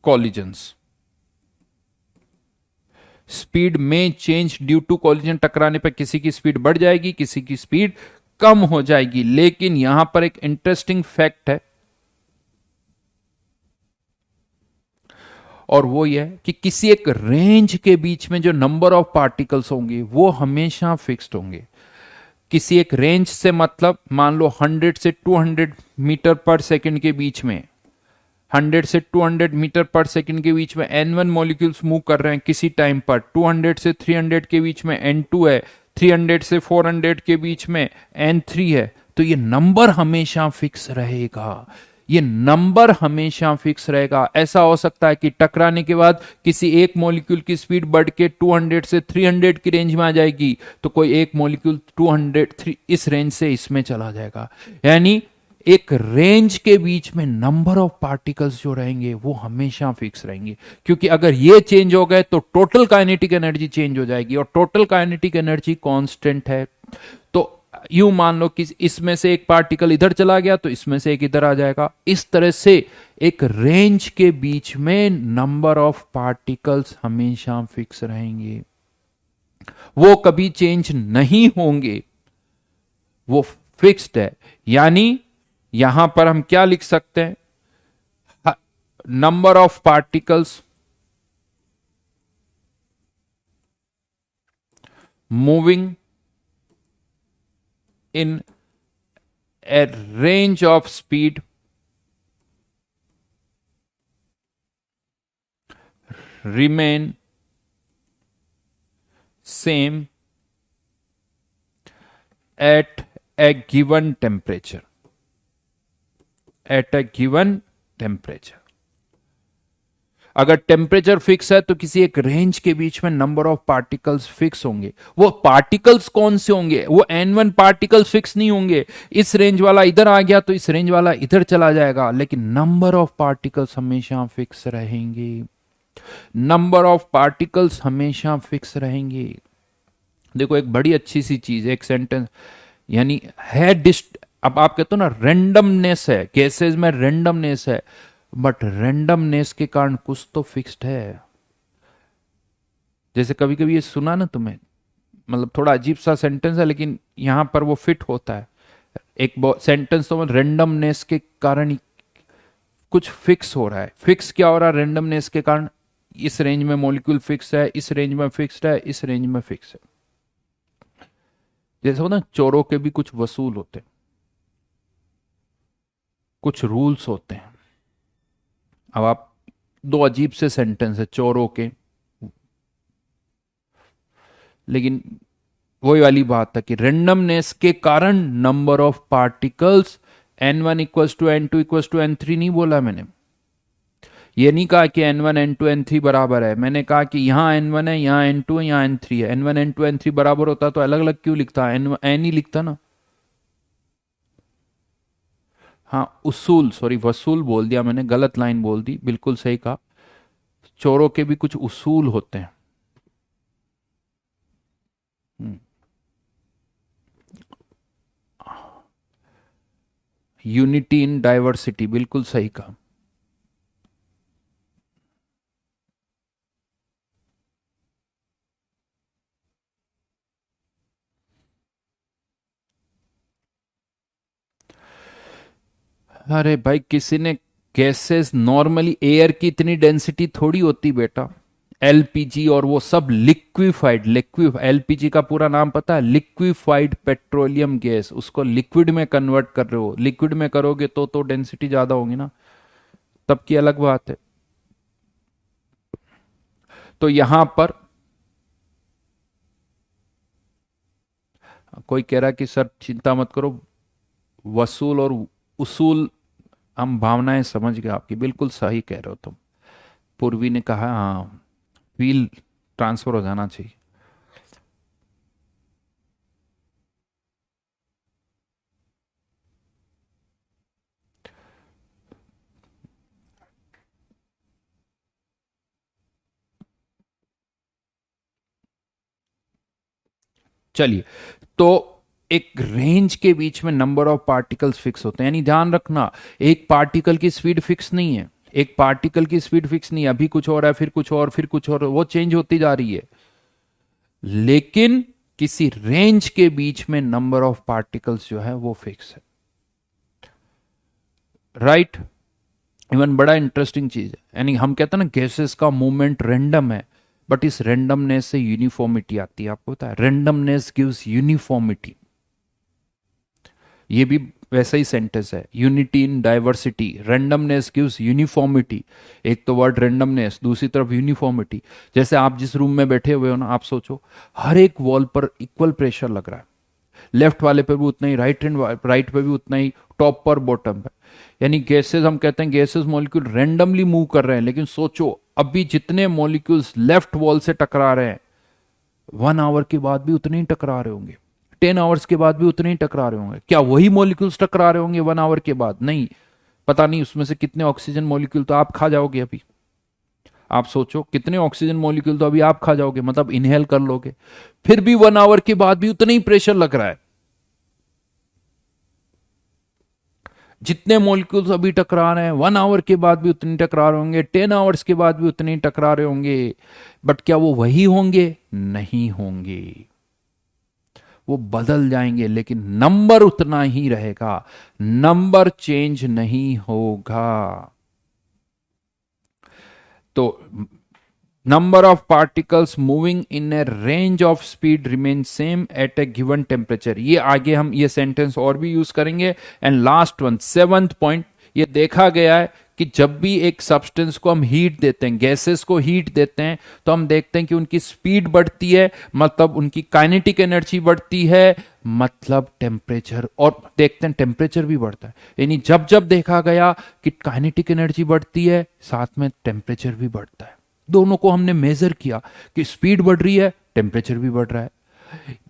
collisions. Speed में चेंज ड्यू टू कॉलिजन, टकराने पर किसी की स्पीड बढ़ जाएगी, किसी की स्पीड कम हो जाएगी। लेकिन यहां पर एक इंटरेस्टिंग फैक्ट है, और वो ये है कि किसी एक रेंज के बीच में जो नंबर ऑफ पार्टिकल्स होंगे वो हमेशा फिक्स्ड होंगे। किसी एक रेंज से मतलब मान लो 100 से 200 मीटर पर सेकंड के बीच में, 100 से 200 मीटर पर सेकंड के बीच में N1 मॉलिक्यूल्स मूव कर रहे हैं किसी टाइम पर, 200 से 300 के बीच में N2 है, 300 से 400 के बीच में N3 है। तो ये नंबर हमेशा फिक्स रहेगा, ये नंबर हमेशा फिक्स रहेगा। ऐसा हो सकता है कि टकराने के बाद किसी एक मॉलिक्यूल की स्पीड बढ़ के 200 से 300 की रेंज में आ जाएगी, तो कोई एक मॉलिक्यूल 200 इस रेंज से इसमें चला जाएगा। यानी एक रेंज के बीच में नंबर ऑफ पार्टिकल्स जो रहेंगे वो हमेशा फिक्स रहेंगे, क्योंकि अगर ये चेंज हो गए तो टोटल काइनेटिक एनर्जी चेंज हो जाएगी, और टोटल काइनेटिक एनर्जी कांस्टेंट है। तो यूं मान लो कि इसमें से एक पार्टिकल इधर चला गया तो इसमें से एक इधर आ जाएगा। इस तरह से एक रेंज के बीच में नंबर ऑफ पार्टिकल्स हमेशा फिक्स रहेंगे, वो कभी चेंज नहीं होंगे, वो फिक्स्ड है। यानी यहां पर हम क्या लिख सकते हैं, number of particles moving in a range of speed remain same at a given temperature, at a given temperature। अगर टेम्परेचर फिक्स है तो किसी एक रेंज के बीच में नंबर ऑफ पार्टिकल्स फिक्स होंगे। वो पार्टिकल्स कौन से होंगे, वो N1 पार्टिकल्स फिक्स नहीं होंगे। इस रेंज वाला इधर आ गया तो इस रेंज वाला इधर चला जाएगा, लेकिन नंबर ऑफ पार्टिकल्स हमेशा फिक्स रहेंगे, नंबर ऑफ पार्टिकल्स हमेशा फिक्स रहेंगे। देखो एक बड़ी अच्छी सी चीज है, एक सेंटेंस, यानी है अब आप कहते हो ना रेंडमनेस है, केसेस में रेंडमनेस है, बट रेंडमनेस के कारण कुछ तो फिक्स्ड है। जैसे कभी कभी ये सुना ना तुमने, मतलब थोड़ा अजीब सा सेंटेंस है लेकिन यहां पर वो फिट होता है। एक सेंटेंस तो रेंडमनेस के कारण ही कुछ फिक्स हो रहा है। फिक्स क्या हो रहा है रेंडमनेस के कारण, इस रेंज में मॉलिक्यूल फिक्स है, इस रेंज में फिक्स्ड है, इस रेंज में फिक्स है। जैसे होता है चोरों के भी कुछ वसूल होते हैं, कुछ रूल्स होते हैं। अब आप दो अजीब से सेंटेंस है चोरों के, लेकिन वही वाली बात है कि रेंडमनेस के कारण number of particles N1 equals to N2 equals to N3 नहीं बोला मैंने। ये नहीं कहा कि N1 N2 N3 बराबर है, मैंने कहा कि यहां N1 है, यहां N2 है, यहां N3 है। N1 N2 N3 बराबर होता तो अलग अलग क्यों लिखता, N ही लिखता ना। हाँ उसूल, सॉरी वसूल बोल दिया मैंने, गलत लाइन बोल दी, बिल्कुल सही कहा। चोरों के भी कुछ उसूल होते हैं। यूनिटी इन डाइवर्सिटी, बिल्कुल सही कहा। अरे भाई किसी ने, गैसेस नॉर्मली एयर की इतनी डेंसिटी थोड़ी होती बेटा। एलपीजी और वो सब लिक्विफाइड, एलपीजी का पूरा नाम पता है, लिक्विफाइड पेट्रोलियम गैस। उसको लिक्विड में कन्वर्ट कर रहे हो, लिक्विड में करोगे तो डेंसिटी ज्यादा होगी ना, तब की अलग बात है। तो यहां पर कोई कह रहा है कि सर चिंता मत करो, वसूल और उसूल हम भावनाएं समझ गए आपकी, बिल्कुल सही कह रहे हो तुम। पूर्वी ने कहा हाँ, फील ट्रांसफर हो जाना चाहिए। चलिए, तो एक रेंज के बीच में नंबर ऑफ पार्टिकल्स फिक्स होते हैं, यानी ध्यान रखना, एक पार्टिकल की स्पीड फिक्स नहीं है। एक पार्टिकल की स्पीड फिक्स नहीं है, अभी कुछ और है, फिर कुछ और, फिर कुछ और, वो चेंज होती जा रही है। लेकिन किसी रेंज के बीच में नंबर ऑफ पार्टिकल्स जो है वो फिक्स है, राइट। इवन बड़ा इंटरेस्टिंग चीज है, यानी हम कहते हैं ना गैसेस का मूवमेंट रेंडम है, बट इस रेंडमनेस से यूनिफॉर्मिटी आती है। आपको पता है रेंडमनेस गिव्स यूनिफॉर्मिटी, ये भी वैसा ही सेंटेंस है, unity in diversity, randomness gives uniformity. एक तो वर्ड रेंडमनेस, दूसरी तरफ यूनिफॉर्मिटी। जैसे आप जिस रूम में बैठे हुए हो ना, आप सोचो हर एक वॉल पर इक्वल प्रेशर लग रहा है, लेफ्ट वाले पे भी उतना ही, राइट पे भी उतना ही, टॉप पर बॉटम पे। यानी गैसेस, हम कहते हैं गैसेस मॉलिक्यूल रेंडमली मूव कर रहे हैं, लेकिन सोचो अभी जितने मॉलिक्यूल्स लेफ्ट वॉल से टकरा रहे हैं, 1 आवर के बाद भी उतने ही टकरा रहे होंगे, 10 आवर्स के बाद भी उतने ही टकरा रहे होंगे। क्या वही मॉलिक्यूल्स टकरा रहे होंगे 1 आवर के बाद? नहीं, पता नहीं उसमें से कितने ऑक्सीजन मॉलिक्यूल तो आप खा जाओगे अभी। आप सोचो कितने ऑक्सीजन मॉलिक्यूल तो अभी आप खा जाओगे, मतलब इनहेल कर लोगे, फिर भी 1 आवर के बाद भी उतना ही प्रेशर लग रहा है। जितने मॉलिक्यूल्स अभी टकरा रहे हैं 1 आवर के बाद भी उतने टकरा रहे होंगे, 10 आवर्स के बाद भी उतने टकरा रहे होंगे। बट क्या वो वही होंगे? नहीं होंगे, वो बदल जाएंगे, लेकिन नंबर उतना ही रहेगा, नंबर चेंज नहीं होगा। तो number of particles moving in a range of speed remain same at a given temperature. ये आगे हम ये सेंटेंस और भी यूज करेंगे। And last one, seventh point, ये देखा गया है कि जब भी एक सब्सटेंस को हम हीट देते हैं, गैसेस को हीट देते हैं, तो हम देखते हैं कि उनकी स्पीड बढ़ती है, मतलब उनकी काइनेटिक एनर्जी बढ़ती है, मतलब टेम्परेचर, और देखते हैं टेम्परेचर भी बढ़ता है। यानी जब जब देखा गया कि काइनेटिक एनर्जी बढ़ती है, साथ में टेम्परेचर भी बढ़ता है। दोनों को हमने मेजर किया कि स्पीड बढ़ रही है, टेम्परेचर भी बढ़ रहा है।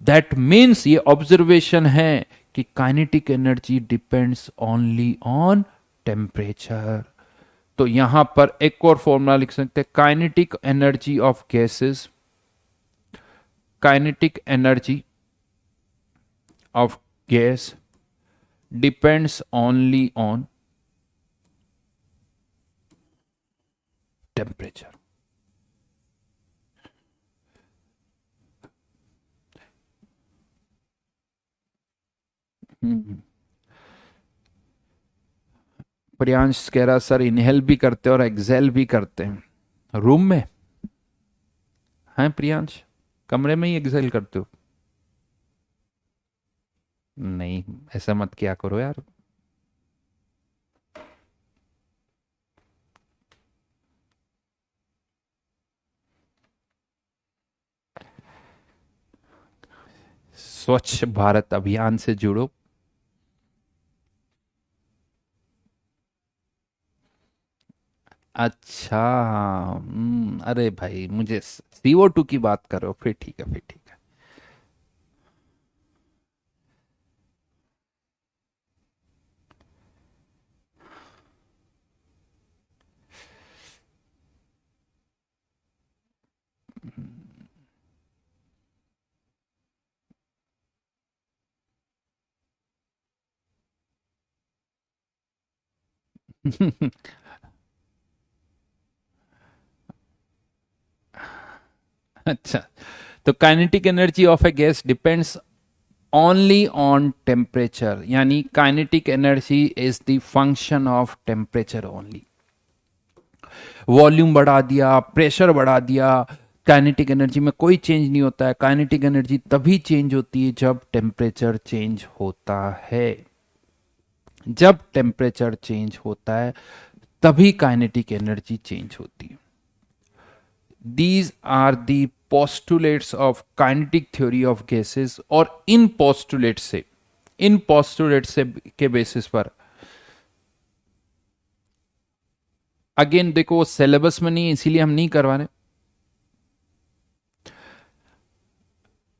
दैट मीन्स ये ऑब्जर्वेशन है कि kinetic energy depends only on temperature. तो यहां पर एक और फॉर्मूला लिख सकते हैं, kinetic energy of gases, kinetic energy of gas depends only on temperature. Priyansh कह रहा सर इनहेल भी करते हैं और एक्सेल भी करते हैं रूम में। हैं प्रियांश, कमरे में ही एक्सेल करते हो? नहीं, ऐसा मत किया करो यार। स्वच्छ भारत अभियान से जुड़ो। अच्छा, अरे भाई मुझे CO2 की बात करो, फिर ठीक है, फिर ठीक है। अच्छा, तो kinetic energy of a gas depends only on temperature, यानी kinetic energy is the function of temperature only. Volume बढ़ा दिया, प्रेशर बढ़ा दिया, काइनेटिक एनर्जी में कोई चेंज नहीं होता है। काइनेटिक एनर्जी तभी चेंज होती है जब टेम्परेचर चेंज होता है। जब टेम्परेचर चेंज होता है तभी काइनेटिक एनर्जी चेंज होती है। These are the postulates of kinetic theory of gases, और इन पोस्टुलेट से के बेसिस पर, अगेन देखो वो सिलेबस में नहीं है इसीलिए हम नहीं करवा रहे।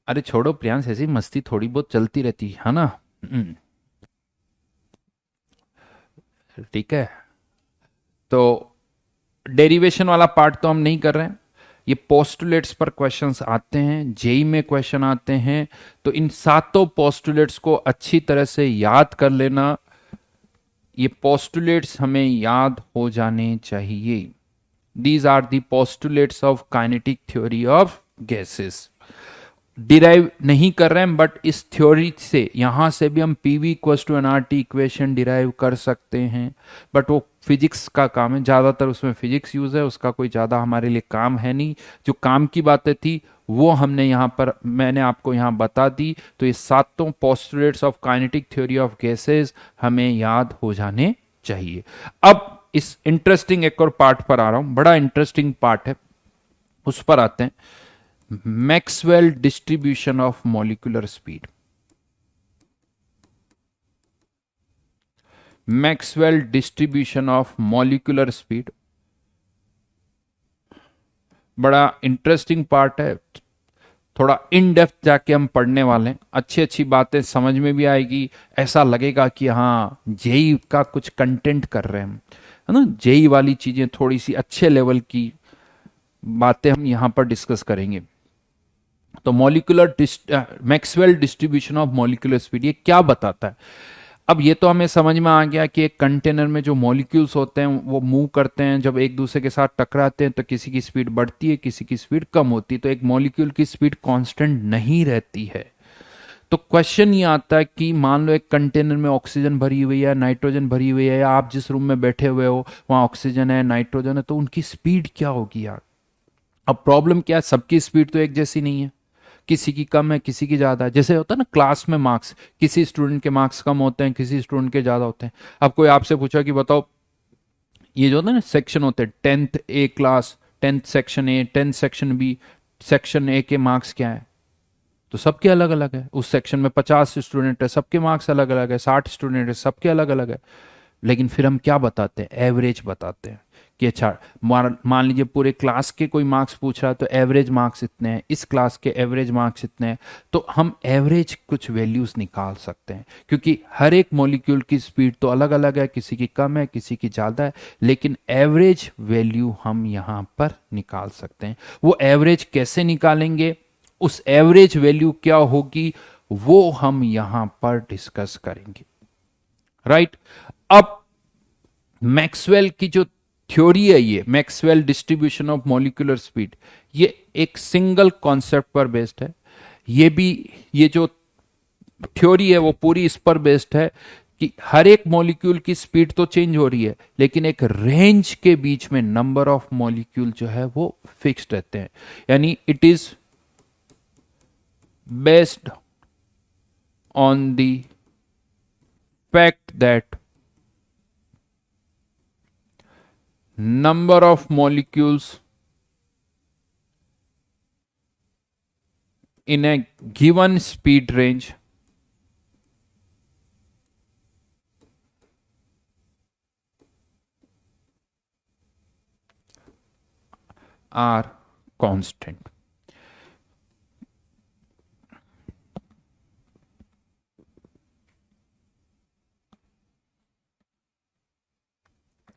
अरे छोड़ो प्रियांश, ऐसी मस्ती थोड़ी बहुत चलती रहती है ना। ठीक है, तो डेरिवेशन वाला पार्ट तो हम नहीं कर रहे हैं। ये पोस्टुलेट्स पर क्वेश्चंस आते हैं, जेई में क्वेश्चन आते हैं, तो इन सातों पोस्टुलेट्स को अच्छी तरह से याद कर लेना। ये पोस्टुलेट्स हमें याद हो जाने चाहिए। These are the postulates of kinetic theory of gases. Derive नहीं कर रहे हैं, बट इस थ्योरी से यहां से भी हम PV equals to NRT equation derive कर सकते हैं, बट वो फिजिक्स का काम है, ज्यादातर उसमें फिजिक्स यूज है, उसका कोई ज्यादा हमारे लिए काम है नहीं। जो काम की बातें थी वो हमने यहाँ पर, मैंने आपको यहाँ बता दी। तो ये सातों postulates of kinetic theory of gases हमें याद हो जाने चाहिए। अब इस इंटरेस्टिंग एक और पार्ट पर आ रहा हूं, बड़ा इंटरेस्टिंग पार्ट है, उस पर आते हैं। Maxwell distribution of molecular speed. Maxwell distribution of molecular speed बड़ा इंटरेस्टिंग पार्ट है। थोड़ा इन डेप्थ जाके हम पढ़ने वाले हैं, अच्छी अच्छी बातें समझ में भी आएगी, ऐसा लगेगा कि हाँ जेई का कुछ कंटेंट कर रहे हैं, है ना। जेई वाली चीजें, थोड़ी सी अच्छे लेवल की बातें हम यहां पर डिस्कस करेंगे। तो molecular Maxwell distribution of molecular speed ये क्या बताता है। अब ये तो हमें समझ में आ गया कि एक कंटेनर में जो मॉलिक्यूल्स होते हैं वो मूव करते हैं, जब एक दूसरे के साथ टकराते हैं तो किसी की स्पीड बढ़ती है, किसी की स्पीड कम होती है। तो एक मॉलिक्यूल की स्पीड कांस्टेंट नहीं रहती है। तो क्वेश्चन ये आता है कि मान लो एक कंटेनर में ऑक्सीजन भरी हुई है, नाइट्रोजन भरी हुई है, या आप जिस रूम में बैठे हुए हो वहां ऑक्सीजन है, नाइट्रोजन है, तो उनकी स्पीड क्या होगी यार। अब प्रॉब्लम क्या है, सबकी स्पीड तो एक जैसी नहीं है, किसी की कम है, किसी की ज्यादा है। जैसे होता है ना क्लास में मार्क्स, किसी स्टूडेंट के मार्क्स कम होते हैं, किसी स्टूडेंट के ज्यादा होते हैं। अब कोई आपसे पूछा कि बताओ, ये जो होता है ना सेक्शन होते हैं, 10th A class, 10th section A, 10th section B, section A के मार्क्स क्या है, तो सबके अलग अलग है। उस सेक्शन में 50 स्टूडेंट है, सबके मार्क्स अलग अलग है, 60 स्टूडेंट है, सबके अलग अलग है। लेकिन फिर हम क्या बताते हैं, एवरेज बताते हैं कि अच्छा मान लीजिए पूरे क्लास के कोई मार्क्स पूछ रहा है तो एवरेज मार्क्स इतने हैं, इस क्लास के एवरेज मार्क्स इतने हैं। तो हम एवरेज कुछ वैल्यूज निकाल सकते हैं, क्योंकि हर एक मॉलिक्यूल की स्पीड तो अलग अलग है, किसी की कम है, किसी की ज्यादा है, लेकिन एवरेज वैल्यू हम यहां पर निकाल सकते हैं। वो एवरेज कैसे निकालेंगे, उस एवरेज वैल्यू क्या होगी, वो हम यहां पर डिस्कस करेंगे। राइट। अब मैक्सवेल की जो थ्योरी है, ये Maxwell distribution of molecular speed, ये एक सिंगल कॉन्सेप्ट पर बेस्ड है। ये भी, ये जो थ्योरी है वो पूरी इस पर बेस्ड है कि हर एक मॉलिक्यूल की स्पीड तो चेंज हो रही है, लेकिन एक रेंज के बीच में नंबर ऑफ मॉलिक्यूल जो है वो फिक्स्ड रहते हैं। यानी it is based on the fact that number of molecules in a given speed range are constant.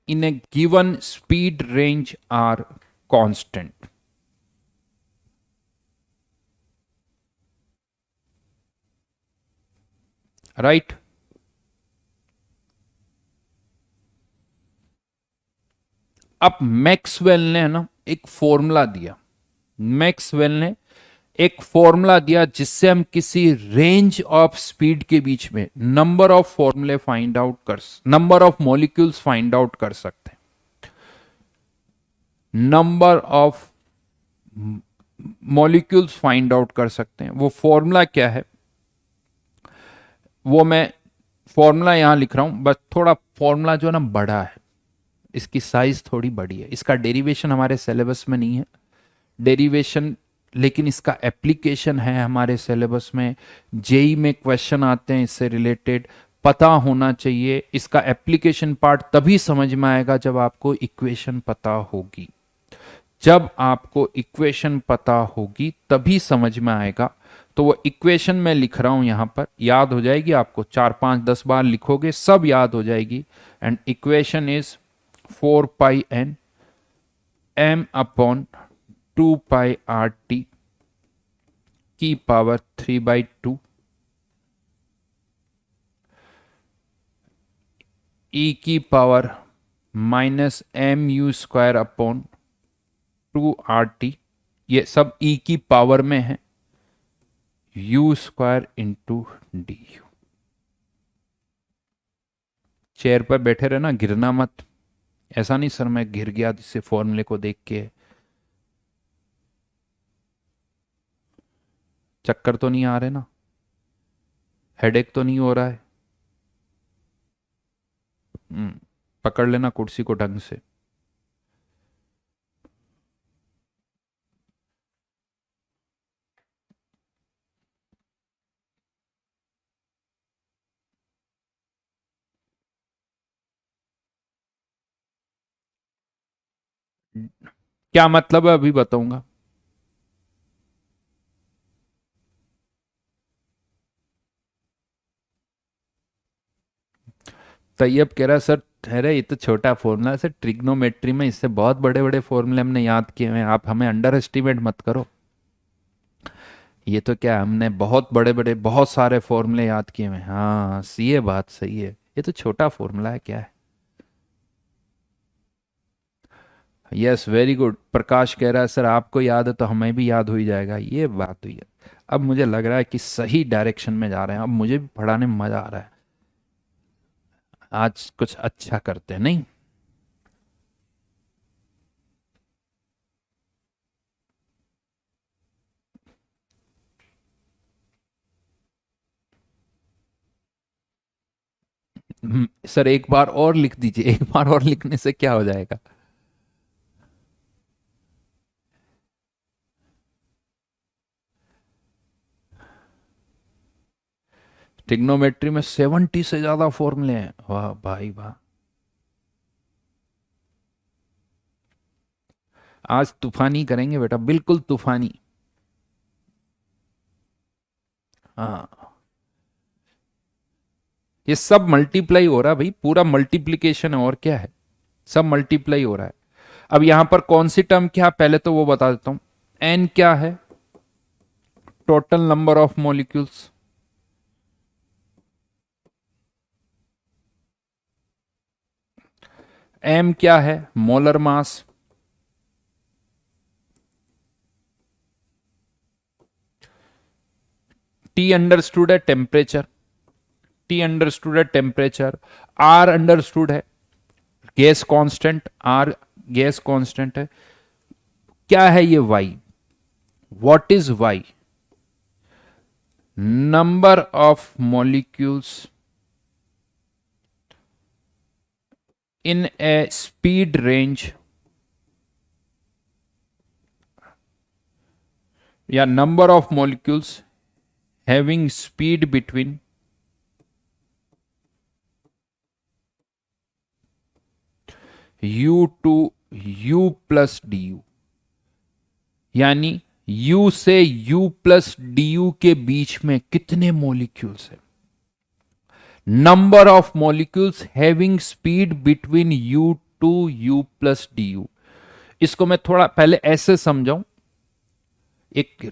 In a given speed range are constant. Right? अब मैक्सवेल ने ना एक फॉर्मूला दिया, मैक्सवेल ने एक फॉर्मूला दिया जिससे हम किसी रेंज ऑफ स्पीड के बीच में नंबर ऑफ फॉर्मूले फाइंड आउट कर, number of molecules find out कर सकते हैं। Number of molecules find out कर सकते हैं। वो फॉर्मूला क्या है, वो मैं फॉर्मूला यहां लिख रहा हूं, बस थोड़ा फॉर्मूला जो है ना बड़ा है, इसकी साइज थोड़ी बड़ी है, इसका डेरिवेशन हमारे सिलेबस में नहीं है, डेरिवेशन, लेकिन इसका एप्लीकेशन है हमारे सिलेबस में, जेई में क्वेश्चन आते हैं इससे रिलेटेड, पता होना चाहिए। इसका एप्लीकेशन पार्ट तभी समझ में आएगा जब आपको इक्वेशन पता होगी। जब आपको इक्वेशन पता होगी तभी समझ में आएगा। तो वो इक्वेशन मैं लिख रहा हूं यहां पर, याद हो जाएगी आपको, 4 5 10 बार लिखोगे सब याद हो जाएगी। And equation is 4πn m upon 2πRT की पावर 3/2 e की पावर -mu² अपॉन 2RT। ये सब e की पावर में है, u² इंटू डी। चेयर पर बैठे रहना, गिरना मत। ऐसा नहीं सर मैं गिर गया जिससे फॉर्मूले को देख के। चक्कर तो नहीं आ रहे ना, हेडेक तो नहीं हो रहा है? पकड़ लेना कुर्सी को ढंग से। क्या मतलब है अभी बताऊंगा। तैयब कह रहा है, सर अरे ये तो छोटा फॉर्मूला है सर, ट्रिग्नोमेट्री में इससे बहुत बड़े बड़े फॉर्मूले हमने याद किए हैं, आप हमें अंडर एस्टिमेट मत करो। ये तो क्या, हमने बहुत बड़े बड़े बहुत सारे फॉर्मूले याद किए हैं। हाँ ये बात सही है, ये तो छोटा फॉर्मूला है, क्या है। Yes very good. प्रकाश कह रहा है सर आपको याद है तो हमें भी याद हो ही जाएगा, ये बात हुई है। अब मुझे लग रहा है कि सही डायरेक्शन में जा रहे हैं, अब मुझे भी पढ़ाने में मजा आ रहा है। आज कुछ अच्छा करते हैं नहीं। सर एक बार और लिख दीजिए, एक बार और लिखने से क्या हो जाएगा। ट्रिग्नोमेट्री में 70 से ज्यादा फॉर्मूले हैं, वाह भाई वाह। आज तूफानी करेंगे बेटा, बिल्कुल तूफानी। हाँ ये सब मल्टीप्लाई हो रहा है भाई, पूरा मल्टीप्लीकेशन है, और क्या है, सब मल्टीप्लाई हो रहा है। अब यहां पर कौन सी टर्म क्या, पहले तो वो बता देता हूं। एन क्या है, total number of molecules. M क्या है, मोलर मास। टी अंडरस्टूड है टेम्परेचर, टी अंडरस्टूड है टेम्परेचर। आर अंडरस्टूड है gas constant, R gas constant है। क्या है ये Y, what is Y, number of molecules in a speed range या number of molecules having speed between u to u plus du, यानी u से u plus du के बीच में कितने मॉलिक्यूल्स है। Number of molecules having speed between u to u plus du। इसको मैं थोड़ा पहले ऐसे समझाऊं, एक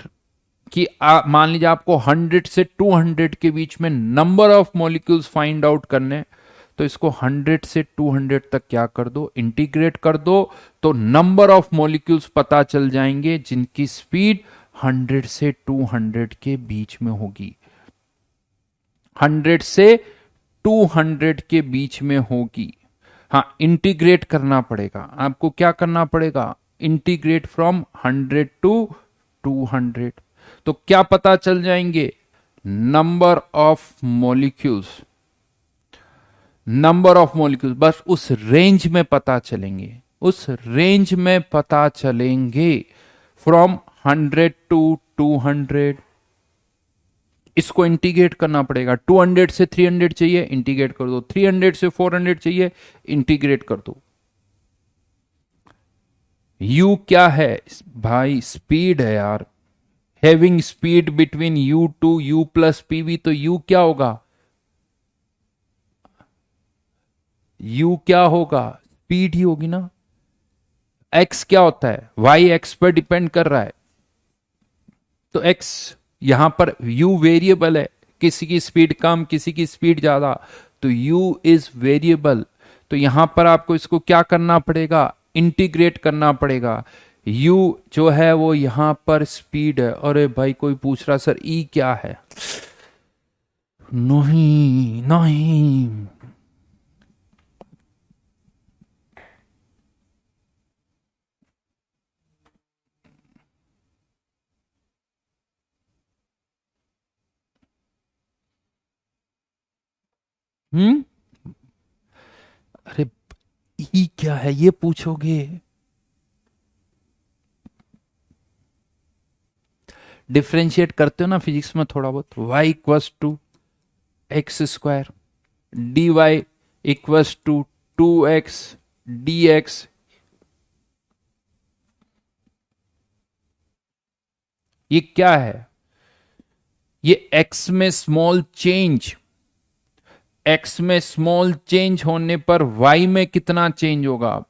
कि मान लीजिए आपको 100 से 200 के बीच में number of molecules find out करने, तो इसको 100 से 200 तक क्या कर दो, इंटीग्रेट कर दो, तो नंबर ऑफ मॉलिक्यूल्स पता चल जाएंगे जिनकी स्पीड 100 से 200 के बीच में होगी। 100 से 200 के बीच में होगी। हाँ इंटीग्रेट करना पड़ेगा आपको, क्या करना पड़ेगा, इंटीग्रेट फ्रॉम 100 टू 200। तो क्या पता चल जाएंगे, number of molecules, number of molecules, बस उस रेंज में पता चलेंगे, उस रेंज में पता चलेंगे। फ्रॉम 100 to 200, इसको इंटीग्रेट करना पड़ेगा। 200 से 300 चाहिए, इंटीग्रेट कर दो। 300 से 400 चाहिए, इंटीग्रेट कर दो। u क्या है भाई? स्पीड है यार। Having speed between u to u plus pv, तो u क्या होगा? u क्या होगा? स्पीड ही होगी ना। x क्या होता है? y x पर डिपेंड कर रहा है, तो x यहां पर u वेरिएबल है। किसी की स्पीड कम, किसी की स्पीड ज्यादा, तो u इज वेरिएबल। तो यहां पर आपको इसको क्या करना पड़ेगा? इंटीग्रेट करना पड़ेगा। u जो है वो यहां पर स्पीड है। अरे भाई कोई पूछ रहा सर e क्या है? नहीं नहीं। हम्म। अरे ई क्या है ये पूछोगे? डिफ्रेंशिएट करते हो ना फिजिक्स में थोड़ा बहुत। y equals to X square, D Y equals to 2x dx। ये क्या है? ये x में स्मॉल चेंज, x में स्मॉल चेंज होने पर y में कितना चेंज होगा?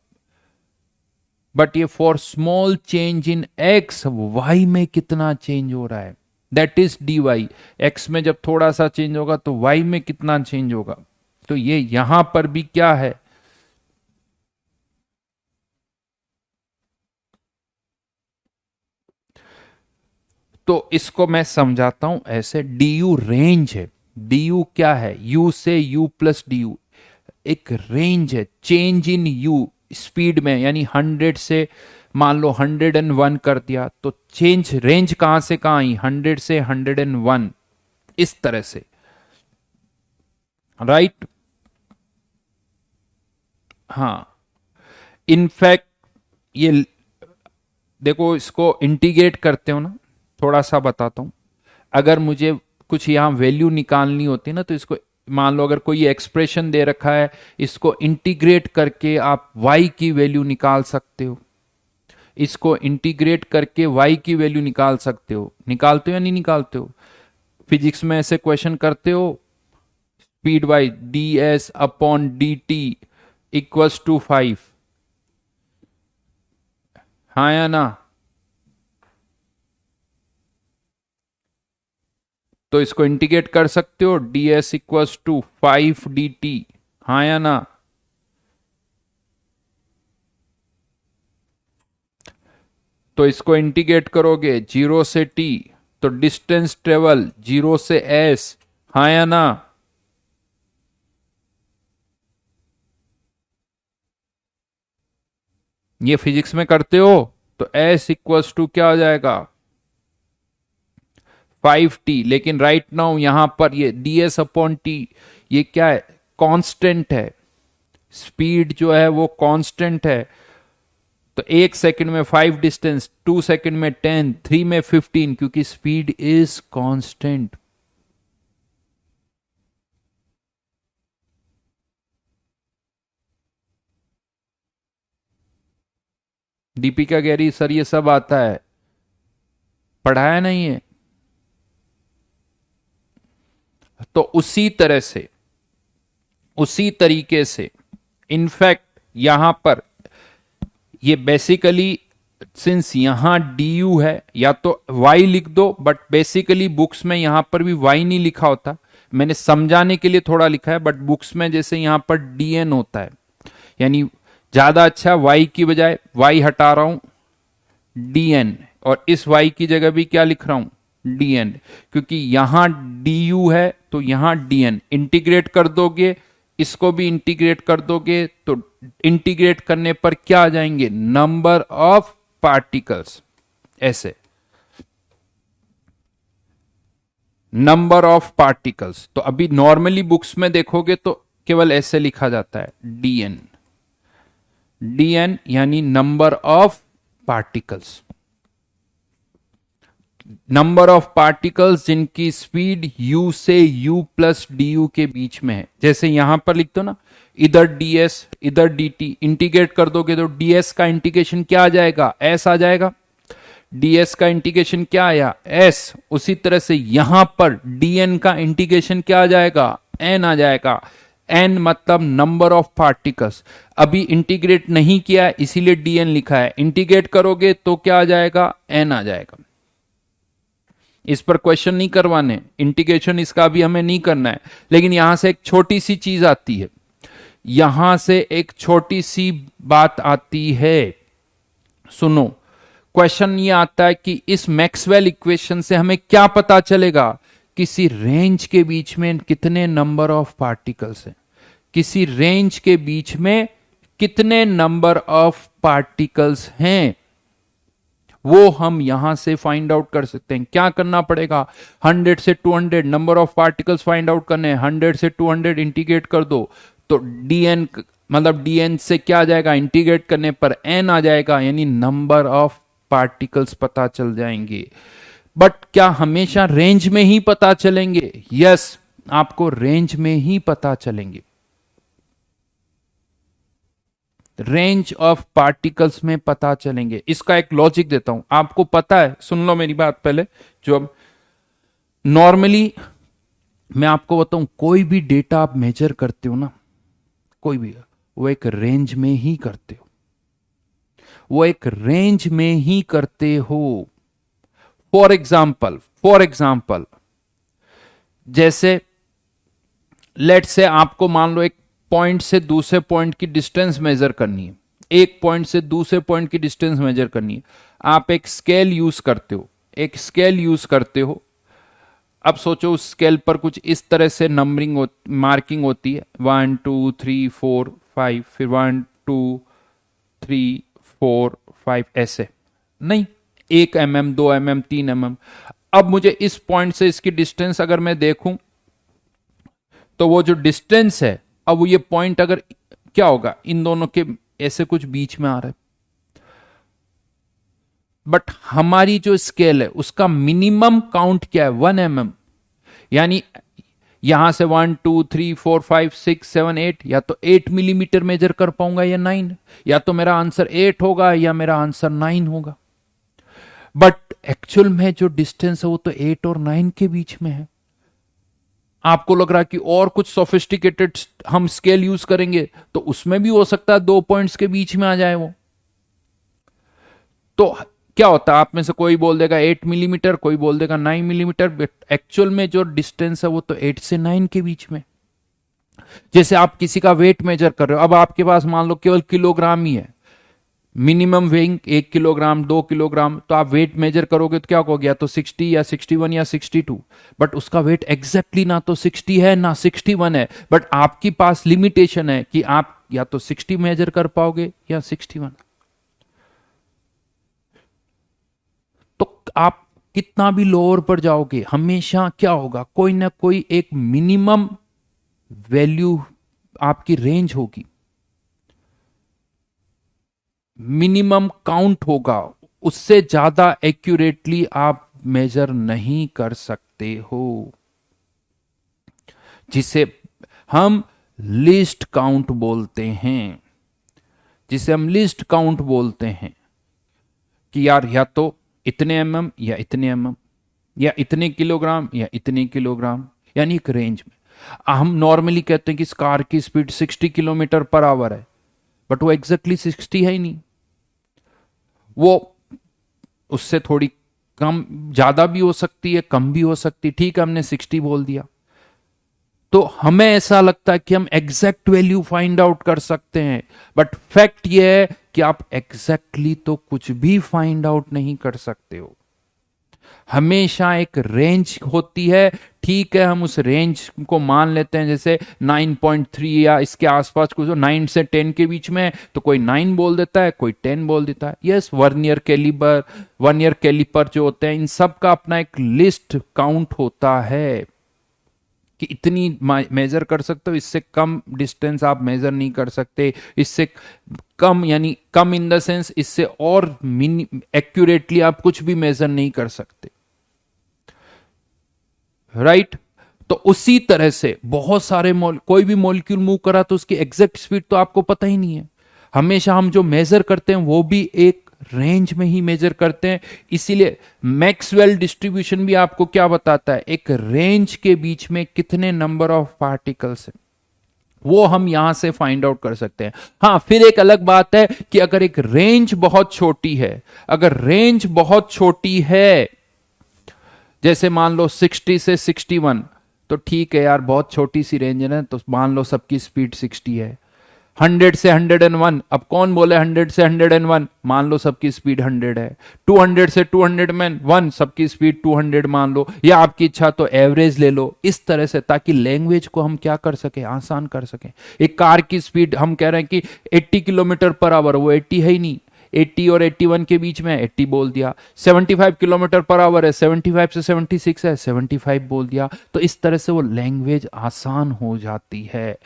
बट ये for small change in x, y में कितना चेंज हो रहा है? That is D Y. X में जब थोड़ा सा चेंज होगा तो y में कितना चेंज होगा? तो ये यहां पर भी क्या है? तो इसको मैं समझाता हूं ऐसे। डी यू रेंज है। डी यू क्या है? u से u प्लस डी यू एक रेंज है। चेंज इन u स्पीड में, यानी 100 से मान लो 101 कर दिया, तो चेंज रेंज कहां से कहां आई? 100 से 101, इस तरह से। राइट। हाँ। इनफैक्ट ये देखो, इसको इंटीग्रेट करते हो ना, थोड़ा सा बताता हूं। अगर मुझे कुछ यहां वैल्यू निकालनी होती है ना, तो इसको मान लो अगर कोई एक्सप्रेशन दे रखा है, इसको इंटीग्रेट करके आप y की वैल्यू निकाल सकते हो। इसको इंटीग्रेट करके y की वैल्यू निकाल सकते हो। निकालते हो या नहीं निकालते हो? फिजिक्स में ऐसे क्वेश्चन करते हो। Speed by D S upon D T equals to 5। हाँ या ना? तो इसको इंटीग्रेट कर सकते हो। D S equals to 5 dt। हाँ या ना? तो इसको इंटीग्रेट करोगे 0 से t, तो डिस्टेंस ट्रेवल 0 से s। हाँ या ना? ये फिजिक्स में करते हो तो s इक्वल्स टू क्या हो जाएगा? 5t। लेकिन राइट नाउ यहां पर ये ds अपॉन टी, ये क्या है? कांस्टेंट है। स्पीड जो है वो कांस्टेंट है। तो 1 सेकंड में 5 डिस्टेंस, 2 सेकंड में 10, 3 में 15, क्योंकि स्पीड इज कांस्टेंट। दीपिका कह रही सर ये सब आता है, पढ़ाया नहीं है। तो उसी तरह से, उसी तरीके से इनफैक्ट यहां पर ये बेसिकली, सिंस यहां डी यू है, या तो वाई लिख दो, बट बेसिकली बुक्स में यहां पर भी वाई नहीं लिखा होता। मैंने समझाने के लिए थोड़ा लिखा है, बट बुक्स में जैसे यहां पर डी एन होता है, यानी ज्यादा अच्छा वाई की बजाय वाई हटा रहा हूं, डी एन। और इस वाई की जगह भी क्या लिख रहा हूं? D N. क्योंकि यहां डी यू है तो यहां डी एन। इंटीग्रेट कर दोगे, इसको भी इंटीग्रेट कर दोगे, तो इंटीग्रेट करने पर क्या आ जाएंगे? Number of particles. ऐसे नंबर ऑफ पार्टिकल्स। तो अभी नॉर्मली बुक्स में देखोगे तो केवल ऐसे लिखा जाता है डीएन। डीएन यानी number of particles. Number of particles जिनकी स्पीड u से u प्लस du के बीच में है। जैसे यहां पर लिख दो ना, इधर ds इधर dt, इंटीग्रेट कर दोगे तो ds का इंटीग्रेशन क्या आ जाएगा, s आ जाएगा। ds का इंटीग्रेशन क्या आया, s। उसी तरह से यहां पर dn का इंटीग्रेशन क्या आ जाएगा, n आ जाएगा। n मतलब नंबर ऑफ पार्टिकल्स। अभी इंटीग्रेट नहीं किया इसीलिए dn लिखा है, इंटीग्रेट करोगे तो क्या आ जाएगा, n आ जाएगा। इस पर क्वेश्चन नहीं करवाने, इंटीग्रेशन इसका भी हमें नहीं करना है। लेकिन यहां से एक छोटी सी चीज आती है, यहां से एक छोटी सी बात आती है, सुनो। क्वेश्चन ये आता है कि इस मैक्सवेल इक्वेशन से हमें क्या पता चलेगा, किसी रेंज के बीच में कितने नंबर ऑफ पार्टिकल्स हैं, किसी रेंज के बीच में कितने नंबर ऑफ पार्टिकल्स हैं, वो हम यहां से फाइंड आउट कर सकते हैं। क्या करना पड़ेगा, 100 से 200 number of particles find out करने हैं। 100 से 200 इंटीग्रेट कर दो तो dn मतलब dn से क्या आ जाएगा, इंटीग्रेट करने पर n आ जाएगा, यानी नंबर ऑफ पार्टिकल्स पता चल जाएंगे। बट क्या हमेशा रेंज में ही पता चलेंगे, यस, आपको रेंज में ही पता चलेंगे। रेंज ऑफ पार्टिकल्स में पता चलेंगे। इसका एक लॉजिक देता हूं, आपको पता है, सुन लो मेरी बात पहले। जो अब नॉर्मली मैं आपको बताऊं, कोई भी डेटा आप मेजर करते हो ना, कोई भी, वो एक रेंज में ही करते हो, वो एक रेंज में ही करते हो। फॉर एग्जाम्पल जैसे लेट से आपको मान लो एक पॉइंट से दूसरे पॉइंट की डिस्टेंस मेजर करनी है, एक पॉइंट से दूसरे पॉइंट की डिस्टेंस मेजर करनी है। आप एक स्केल यूज करते हो, एक स्केल यूज करते हो। अब सोचो उस स्केल पर कुछ इस तरह से नंबरिंग मार्किंग होती है, 1 2 3 4 5, फिर 1 2 3 4 5, ऐसे नहीं, 1 mm 2 mm 3 mm। अब मुझे इस पॉइंट से इसकी डिस्टेंस अगर मैं देखूं तो वो जो डिस्टेंस है, अब वो ये पॉइंट अगर क्या होगा, इन दोनों के ऐसे कुछ बीच में आ रहा है। बट हमारी जो स्केल है उसका मिनिमम काउंट क्या है, 1 mm। यानी यहां से 1 2 3 4 5 6 7 8, या तो 8 मिलीमीटर मेजर कर पाऊंगा या 9, या तो मेरा आंसर 8 होगा या मेरा आंसर 9 होगा। बट एक्चुअल में जो डिस्टेंस है वो तो 8 और 9 के बीच में है। आपको लग रहा है कि और कुछ सोफिस्टिकेटेड हम स्केल यूज करेंगे तो उसमें भी हो सकता है 2 पॉइंट्स के बीच में आ जाए वो। तो क्या होता है, आप में से कोई बोल देगा 8 मिलीमीटर, कोई बोल देगा 9 मिलीमीटर। एक्चुअल में जो डिस्टेंस है वो तो 8 से 9 के बीच में। जैसे आप किसी का वेट मेजर कर रहे हो, अब आपके पास मान लो केवल किलोग्राम ही है, मिनिमम वेइंग 1 किलोग्राम 2 किलोग्राम, तो आप वेट मेजर करोगे तो क्या कहोगे, या तो 60 या 61 या 62। बट उसका वेट एग्जैक्टली ना तो 60 है ना 61 है, बट आपके पास लिमिटेशन है कि आप या तो 60 मेजर कर पाओगे या 61। तो आप कितना भी लोअर पर जाओगे, हमेशा क्या होगा, कोई ना कोई एक मिनिमम वैल्यू आपकी रेंज होगी, मिनिमम काउंट होगा, उससे ज्यादा एक्यूरेटली आप मेजर नहीं कर सकते हो, जिसे हम लिस्ट काउंट बोलते हैं। जिसे हम लिस्ट काउंट बोलते हैं कि यार या तो इतने mm या इतने mm, या इतने किलोग्राम या इतने किलोग्राम, यानी एक रेंज में। हम नॉर्मली कहते हैं कि इस कार की स्पीड 60 किलोमीटर पर आवर है, बट वो एग्जैक्टली 60 है ही नहीं, वो उससे थोड़ी कम, ज्यादा भी हो सकती है, कम भी हो सकती है। ठीक है, हमने 60 बोल दिया, तो हमें ऐसा लगता है कि हम एग्जैक्ट वैल्यू फाइंड आउट कर सकते हैं, बट फैक्ट यह है कि आप एग्जैक्टली तो कुछ भी फाइंड आउट नहीं कर सकते हो। हमेशा एक रेंज होती है, ठीक है, हम उस रेंज को मान लेते हैं, जैसे 9.3 या इसके आसपास कुछ, 9 से 10 के बीच में, तो कोई 9 बोल देता है, कोई 10 बोल देता है। यस, वर्नियर कैलिपर जो होते हैं, इन सब का अपना एक लिस्ट काउंट होता है कि इतनी मेजर कर सकते हो, इससे कम डिस्टेंस आप मेजर नहीं कर सकते, इससे कम, यानी कम इन द सेंस इससे और एक्यूरेटली आप कुछ भी मेजर नहीं कर सकते। राइट। तो उसी तरह से बहुत सारे कोई भी मॉलिक्यूल मूव करा तो उसकी एग्जैक्ट स्पीड तो आपको पता ही नहीं है। हमेशा हम जो मेजर करते हैं वो भी एक रेंज में ही मेजर करते हैं। इसीलिए मैक्सवेल डिस्ट्रीब्यूशन भी आपको क्या बताता है, एक रेंज के बीच में कितने नंबर ऑफ पार्टिकल्स हैं वो हम यहां से फाइंड आउट कर सकते हैं। हां, फिर एक अलग बात है कि अगर एक रेंज बहुत छोटी है, अगर रेंज बहुत छोटी है, जैसे मान लो 60 से 61, तो ठीक है यार, बहुत छोटी सी रेंज है ना, तो मान लो सबकी स्पीड 60 है। 100 से 101, अब कौन बोले 100 से 101, मान लो सबकी स्पीड 100 है। 200 से 201, सबकी स्पीड 200 मान लो, या आपकी इच्छा तो एवरेज ले लो। इस तरह से ताकि लैंग्वेज को हम क्या कर सके, आसान कर सके। एक कार की स्पीड हम कह रहे हैं कि 80 किलोमीटर पर आवर, वो 80 है ही नहीं, 80 और 81 के बीच में 80 बोल दिया। 75 किलोमीटर पर आवर है, 75 से 76 है, 75 बोल दिया। तो इस तरह से वो लैंग्वेज आसान हो जाती है।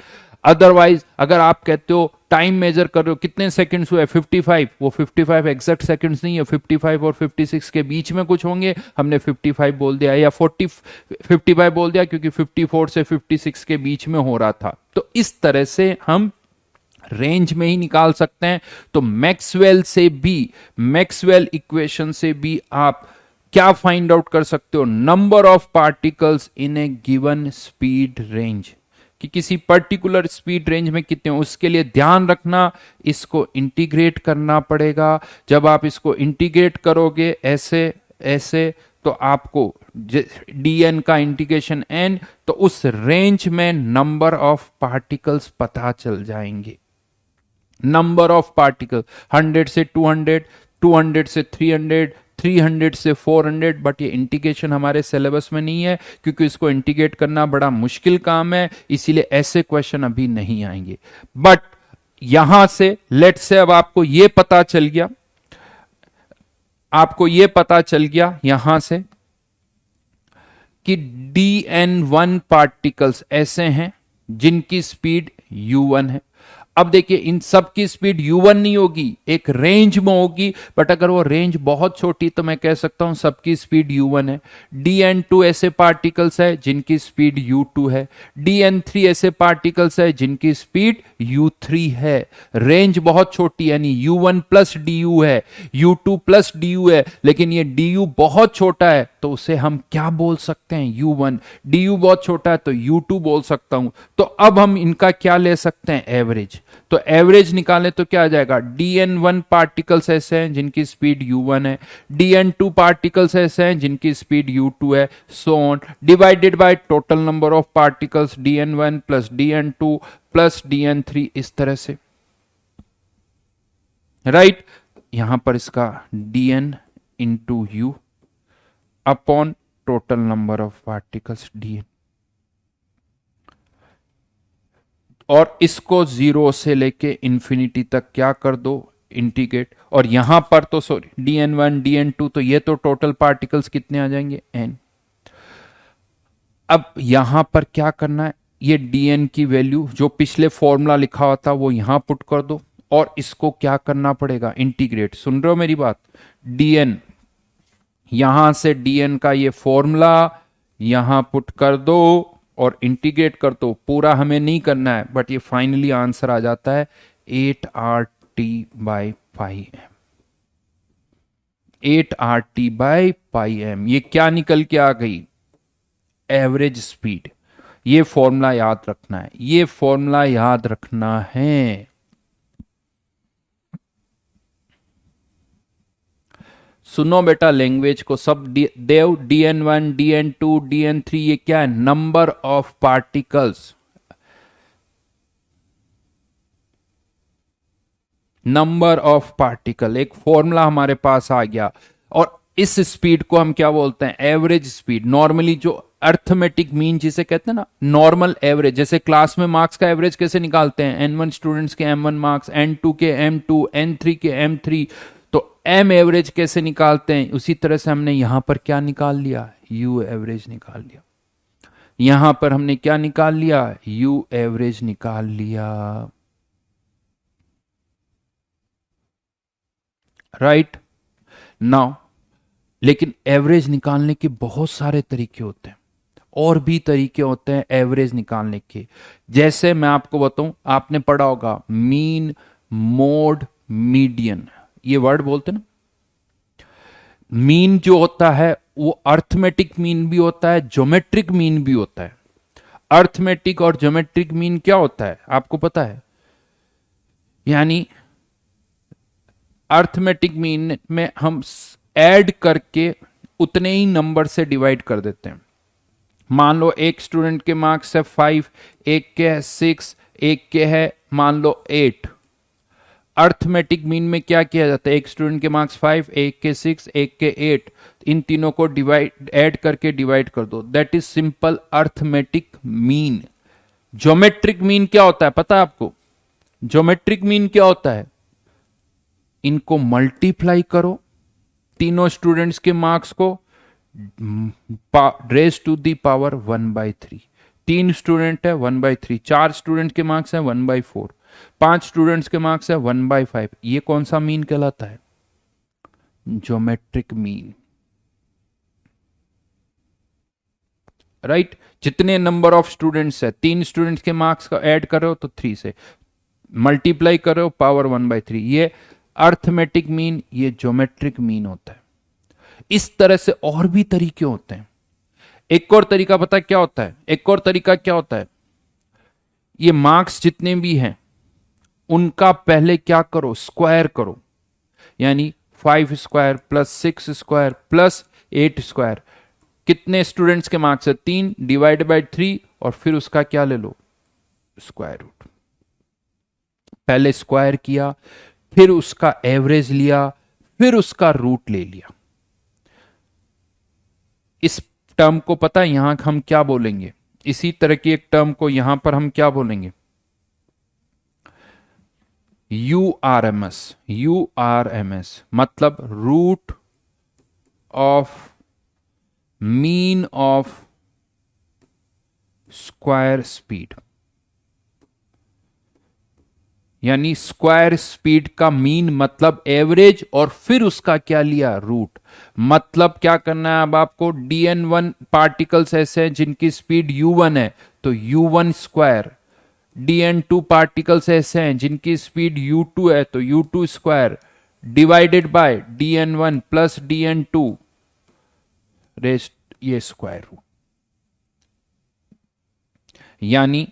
अदरवाइज अगर आप कहते हो टाइम मेजर कर रहे हो, कितने सेकंड्स हुए, 55, वो 55 एग्जैक्ट सेकंड्स नहीं है, 55 और 56 के बीच में कुछ होंगे, हमने 55 बोल दिया, या 55 बोल दिया क्योंकि 54 से 56 के बीच में हो रहा था। तो इस तरह से हम रेंज में ही निकाल सकते हैं। तो मैक्सवेल से भी, मैक्सवेल इक्वेशन से भी आप क्या फाइंड आउट कर सकते हो, number of particles in A given speed range, कि किसी पर्टिकुलर स्पीड रेंज में कितने। उसके लिए ध्यान रखना, इसको इंटीग्रेट करना पड़ेगा। जब आप इसको इंटीग्रेट करोगे ऐसे ऐसे, तो आपको dn का इंटीग्रेशन n, तो उस रेंज में नंबर ऑफ पार्टिकल्स पता चल जाएंगे। नंबर ऑफ पार्टिकल 100 से 200, 200 से 300, 300 से 400, बट ये इंटीग्रेशन हमारे सिलेबस में नहीं है क्योंकि इसको इंटीग्रेट करना बड़ा मुश्किल काम है, इसीलिए ऐसे क्वेश्चन अभी नहीं आएंगे। बट यहां से लेट्स से अब आपको ये पता चल गया, आपको ये पता चल गया यहां से कि dn1 पार्टिकल्स ऐसे हैं जिनकी स्पीड u1 है। अब देखिए इन सब की स्पीड u1 नहीं होगी, एक रेंज में होगी, बट अगर वो रेंज बहुत छोटी तो मैं कह सकता हूं सबकी स्पीड u1 है। dn2 ऐसे पार्टिकल्स है जिनकी स्पीड u2 है। dn3 ऐसे पार्टिकल्स है जिनकी स्पीड u3 है। रेंज बहुत छोटी यानी u1 प्लस du है, u2 प्लस du है, लेकिन ये du बहुत छोटा है तो उसे हम क्या बोल सकते हैं, u1। du बहुत छोटा है तो u2 बोल सकता हूं। तो अब हम इनका क्या ले सकते हैं, एवरेज। तो एवरेज निकालें तो क्या आ जाएगा, dn1 पार्टिकल्स ऐसे हैं जिनकी स्पीड u1 है, dn2 पार्टिकल्स ऐसे हैं जिनकी स्पीड u2 है, so on, divided by total number of particles dn1 plus dn2 plus dn3, इस तरह से, राइट। यहां पर इसका dn into u upon total number of particles dn, और इसको 0 से लेके इंफिनिटी तक क्या कर दो, इंटीग्रेट। और यहां पर तो सॉरी dn1 dn2, तो ये तो टोटल पार्टिकल्स कितने आ जाएंगे, n। अब यहां पर क्या करना है, ये dn की वैल्यू जो पिछले फॉर्मूला लिखा हुआ था वो यहां पुट कर दो, और इसको क्या करना पड़ेगा, इंटीग्रेट। सुन रहे हो मेरी बात, dn, यहां से dn का ये फॉर्मूला यहां पुट कर दो और इंटीग्रेट कर दो। पूरा हमें नहीं करना है, बट ये फाइनली आंसर आ जाता है 8RT/πm, 8RT/πm। ये क्या निकल के आ गई, एवरेज स्पीड। ये फॉर्मूला याद रखना है, ये फॉर्मूला याद रखना है। सुनो बेटा लैंग्वेज को सब, देव dn1 dn2 dn3 ये क्या है, number of particles, number of particle. एक फॉर्मूला हमारे पास आ गया, और इस स्पीड को हम क्या बोलते हैं, एवरेज स्पीड। नॉर्मली जो अर्थमेटिक मीन जिसे कहते हैं ना, नॉर्मल एवरेज, जैसे क्लास में मार्क्स का एवरेज कैसे निकालते हैं, n1 स्टूडेंट्स के m1 मार्क्स, n2 के m2, n3 के m3, तो m एवरेज कैसे निकालते हैं, उसी तरह से हमने यहां पर क्या निकाल लिया, u एवरेज निकाल लिया। यहां पर हमने क्या निकाल लिया, u एवरेज निकाल लिया, राइट नाउ। लेकिन एवरेज निकालने के बहुत सारे तरीके होते हैं, और भी तरीके होते हैं एवरेज निकालने के। जैसे मैं आपको बताऊं, आपने पढ़ा होगा मीन, मोड, मीडियन, ये वर्ड बोलते हैं ना। मीन जो होता है वो अर्थमेटिक मीन भी होता है, ज्योमेट्रिक मीन भी होता है। अर्थमेटिक और ज्योमेट्रिक मीन क्या होता है आपको पता है? यानी अर्थमेटिक मीन में हम ऐड करके उतने ही नंबर से डिवाइड कर देते हैं। मान लो एक स्टूडेंट के मार्क्स है 5, एक के है 6, एक के है मान लो 8। अर्थमेटिक मीन में क्या किया जाता है? एक स्टूडेंट के मार्क्स 5, एक के 6, एक के 8, इन तीनों को डिवाइड ऐड करके डिवाइड कर दो, that is simple arithmetic mean. Geometric mean क्या होता है पता है आपको? ज्योमेट्रिक मीन क्या होता है? इनको मल्टीप्लाई करो, तीनों स्टूडेंट्स के मार्क्स को, raise to the power 1/3। 3 student है 1/3, 4 स्टूडेंट के मार्क्स है 1/4, 5 स्टूडेंट्स के मार्क्स है 1/5। ये कौन सा मीन कहलाता है? Geometric mean. राइट? जितने नंबर ऑफ स्टूडेंट्स है, 3 स्टूडेंट्स के मार्क्स का ऐड करो तो 3 से मल्टीप्लाई करो पावर 1/3, ये अर्थमेटिक मीन, ये ज्योमेट्रिक मीन होता है। इस तरह से और भी तरीके होते हैं। एक और तरीका पता है क्या होता है? एक और तरीका क्या होता है? ये मार्क्स जितने भी हैं उनका पहले क्या करो? स्क्वायर करो। यानी 5 square plus 6 square plus 8 square. कितने स्टूडेंट्स के मार्क्स है? 3 डिवाइड बाय 3, और फिर उसका क्या ले लो? Square root. पहले स्क्वायर किया, फिर उसका एवरेज लिया, फिर उसका रूट ले लिया। इस टर्म को पता है यहां हम क्या बोलेंगे? इसी तरह की एक टर्म को यहां पर हम क्या बोलेंगे? URMS। URMS मतलब root of mean of square speed. यानी स्क्वायर स्पीड का मीन मतलब एवरेज, और फिर उसका क्या लिया? रूट। मतलब क्या करना है अब आपको? dn1 पार्टिकल्स ऐसे हैं जिनकी स्पीड u1 है, तो u1 स्क्वायर। dn2 पार्टिकल्स ऐसे हैं जिनकी स्पीड u2 है, तो u2 square divided by dn1 plus dn2 rest ये स्क्वायर रूट। यानी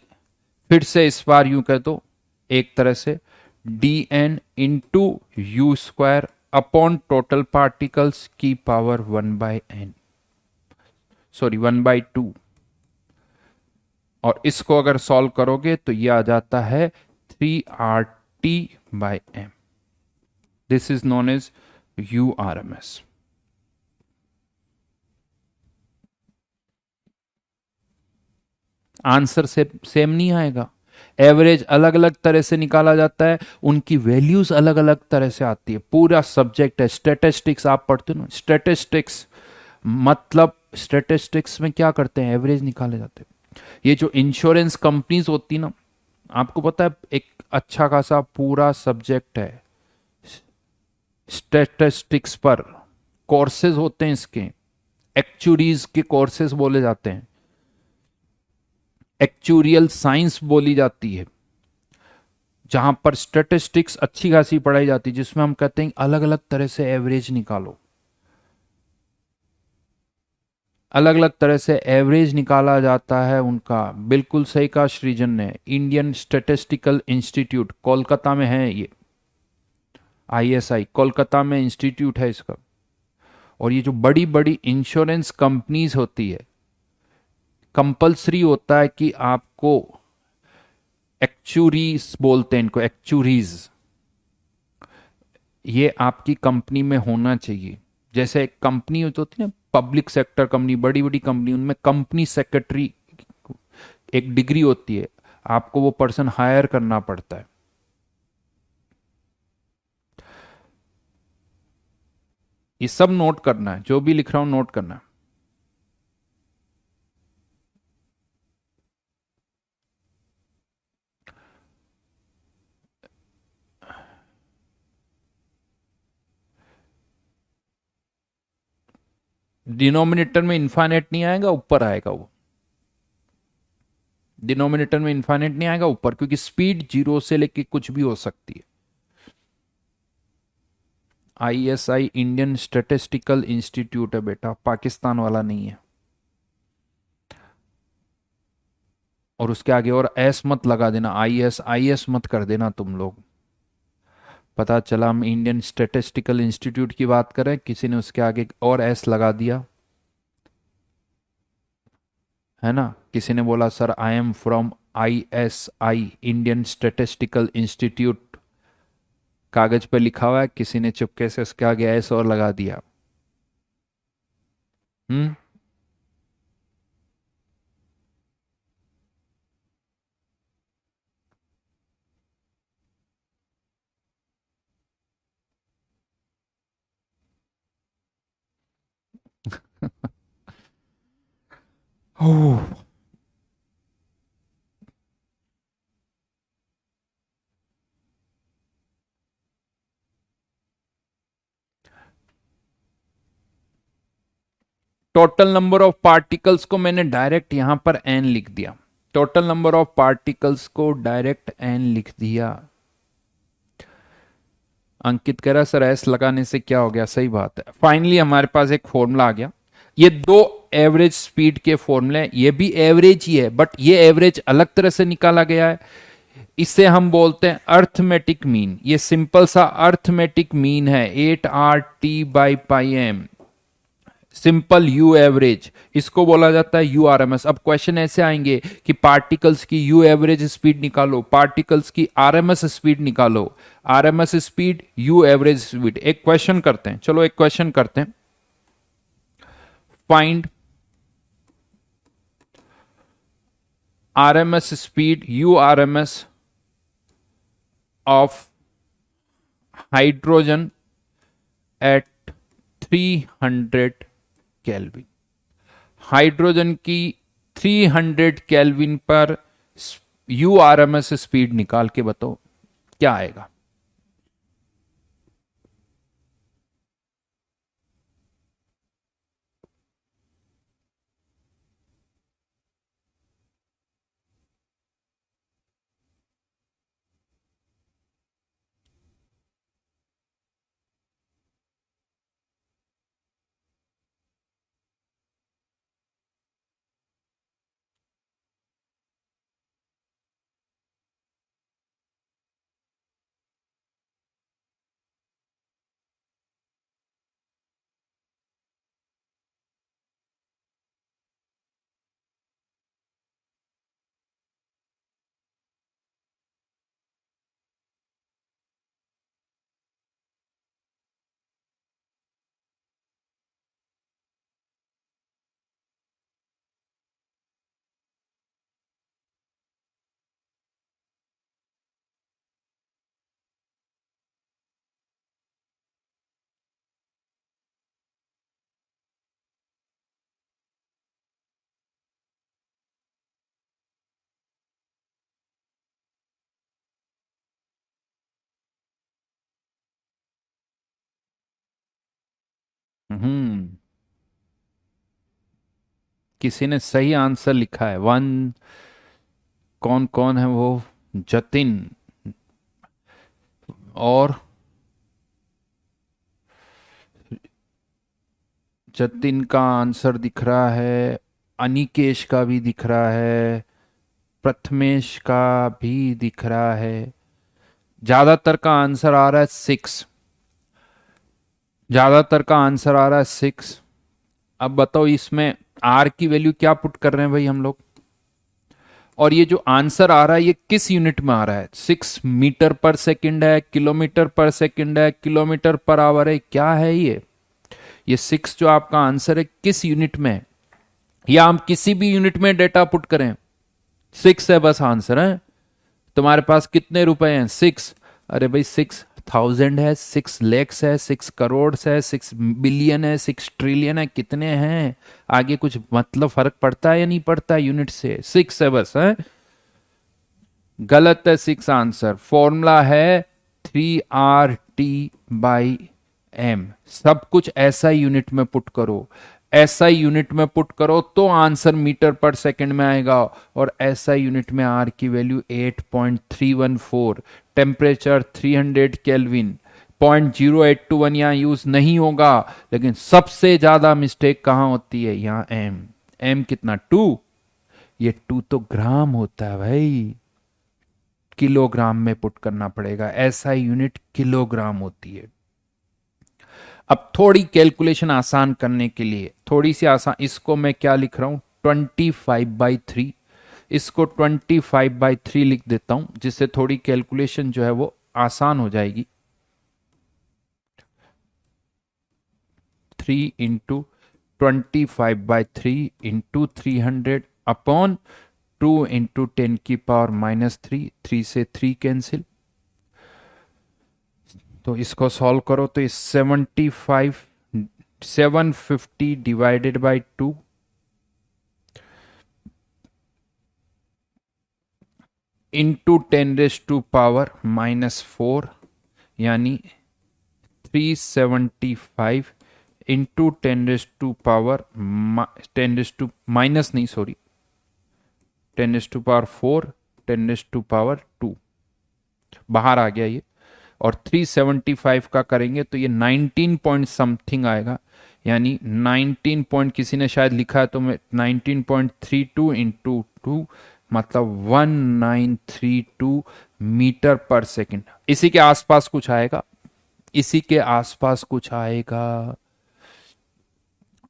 फिर से इस बार यूं कह दो, एक तरह से dn into you square upon total particles की पावर 1/n, सॉरी 1/2। और इसको अगर सॉल्व करोगे तो ये आ जाता है 3RT/m। This is known as URMS। Answer से सेम नहीं आएगा। एवरेज अलग अलग तरह से निकाला जाता है, उनकी वैल्यूज अलग अलग तरह से आती है। पूरा सब्जेक्ट है स्टैटिस्टिक्स, आप पढ़ते हो ना स्टैटिस्टिक्स। मतलब स्टैटिस्टिक्स में क्या करते हैं? एवरेज निकाले जाते हैं। ये जो इंश्योरेंस कंपनीज होती ना, आपको पता है एक अच्छा खासा पूरा सब्जेक्ट है स्टैटिस्टिक्स पर। कोर्सेज होते हैं इसके, एक्चुरीज के कोर्सेज बोले जाते हैं, एक्चुरियल साइंस बोली जाती है, जहां पर स्टैटिस्टिक्स अच्छी खासी पढ़ाई जाती है, जिसमें हम कहते हैं अलग अलग तरह से एवरेज निकालो। अलग अलग तरह से एवरेज निकाला जाता है उनका। बिल्कुल सही कहा सृजन ने। इंडियन स्टैटिस्टिकल इंस्टीट्यूट कोलकाता में है ये, ISI कोलकाता में इंस्टीट्यूट है इसका। और ये जो बड़ी बड़ी इंश्योरेंस कंपनीज होती है, कंपलसरी होता है कि आपको एक्चुरीज बोलते हैं इनको, एक्चुरीज, ये आपकी कंपनी में होना चाहिए। जैसे एक कंपनी होती है ना, पब्लिक सेक्टर कंपनी, बड़ी बड़ी कंपनी, उनमें कंपनी सेक्रेटरी एक डिग्री होती है, आपको वो पर्सन हायर करना पड़ता है। ये सब नोट करना है, जो भी लिख रहा हूं नोट करना है। डिनोमिनेटर में इन्फाइनाइट नहीं आएगा, ऊपर आएगा वो। डिनोमिनेटर में इन्फाइनाइट नहीं आएगा ऊपर, क्योंकि स्पीड जीरो से लेके कुछ भी हो सकती है। ISI इंडियन स्टैटिस्टिकल इंस्टीट्यूट है बेटा, पाकिस्तान वाला नहीं है। और उसके आगे और एस मत लगा देना, IS मत कर देना तुम लोग। पता चला हम इंडियन स्टैटिस्टिकल इंस्टीट्यूट की बात करें, किसी ने उसके आगे और एस लगा दिया, है ना। किसी ने बोला sir I am from ISI Indian statistical institute, कागज पे लिखा हुआ है, किसी ने चुपके से उसके आगे एस और लगा दिया। हम्म। ओह। टोटल नंबर ऑफ पार्टिकल्स को मैंने डायरेक्ट यहां पर एन लिख दिया, टोटल नंबर ऑफ पार्टिकल्स को डायरेक्ट एन लिख दिया। अंकित कह रहा सर एस लगाने से क्या हो गया, सही बात है। फाइनली हमारे पास एक फॉर्मूला आ गया। ये दो एवरेज स्पीड के फॉर्मूले, ये भी एवरेज ही है बट ये एवरेज अलग तरह से निकाला गया है। इसे हम बोलते हैं अर्थमेटिक मीन। ये सिंपल सा अर्थमेटिक मीन है, 8RT/πm, सिंपल यू एवरेज। इसको बोला जाता है URMS। अब क्वेश्चन ऐसे आएंगे कि पार्टिकल्स की यू एवरेज स्पीड निकालो, पार्टिकल्स की RMS स्पीड निकालो, RMS speed, U average speed. एक क्वेश्चन करते हैं, चलो एक क्वेश्चन करते हैं। Find RMS speed, URMS of hydrogen at 300 kelvin. Hydrogen की 300 केल्विन पर URMS स्पीड निकाल के बताओ क्या आएगा। हम्म। किसी ने सही आंसर लिखा है वन। कौन कौन है वो? जतिन, और जतिन का आंसर दिख रहा है, अनिकेश का भी दिख रहा है, प्रथमेश का भी दिख रहा है। ज्यादातर का आंसर आ रहा है 6, ज्यादातर का आंसर आ रहा है 6। अब बताओ इसमें आर की वैल्यू क्या पुट कर रहे हैं भाई हम लोग, और ये जो आंसर आ रहा है ये किस यूनिट में आ रहा है? 6 मीटर पर सेकंड है, किलोमीटर पर सेकंड है, किलोमीटर पर आवर है, क्या है ये 6 जो आपका आंसर है किस यूनिट में है? या हम किसी भी यूनिट में डेटा पुट करें, 6 है बस आंसर है। तुम्हारे पास कितने रुपए हैं? 6। अरे भाई 6,000 है, 6 lakhs है, 6 करोड़ है, 6 बिलियन है, 6 ट्रिलियन है, कितने हैं? आगे कुछ मतलब फर्क पड़ता है या नहीं पड़ता है यूनिट से? 6 है बस है। गलत है 6 आंसर। फॉर्मूला है 3RT/m। सब कुछ ऐसा यूनिट में पुट करो। एसआई यूनिट में पुट करो तो आंसर मीटर पर सेकंड में आएगा, और एसआई यूनिट में आर की वैल्यू 8.314, टेम्परेचर 300 केल्विन। 0.0821 यहाँ यूज नहीं होगा, लेकिन सबसे ज्यादा मिस्टेक कहां होती है, यहाँ एम। एम कितना, 2। ये 2 तो ग्राम होता है भाई, किलोग्राम में पुट करना पड़ेगा, एसआई यूनिट किलोग्राम होती है। अब थोड़ी कैलकुलेशन आसान करने के लिए, थोड़ी सी आसान, इसको मैं क्या लिख रहा हूं, 25/3। इसको 25/3 लिख देता हूं, जिससे थोड़ी कैलकुलेशन जो है वो आसान हो जाएगी। 3 इंटू 25/3 इंटू 300 अपॉन 2 इंटू 10⁻³ 3 से 3 कैंसिल। तो इसको सॉल्व करो तो इस 750 डिवाइडेड बाई 2 इंटू 10⁻⁻4, यानी 375 इंटू 10⁻4 10⁻2 बाहर आ गया ये, और 375 का करेंगे तो ये 19 पॉइंट समथिंग आएगा, यानी 19 पॉइंट, किसी ने शायद लिखा है तो मैं 19.32 इंटू 2 मतलब 1932 मीटर पर सेकंड। इसी के आसपास कुछ आएगा, इसी के आसपास कुछ आएगा।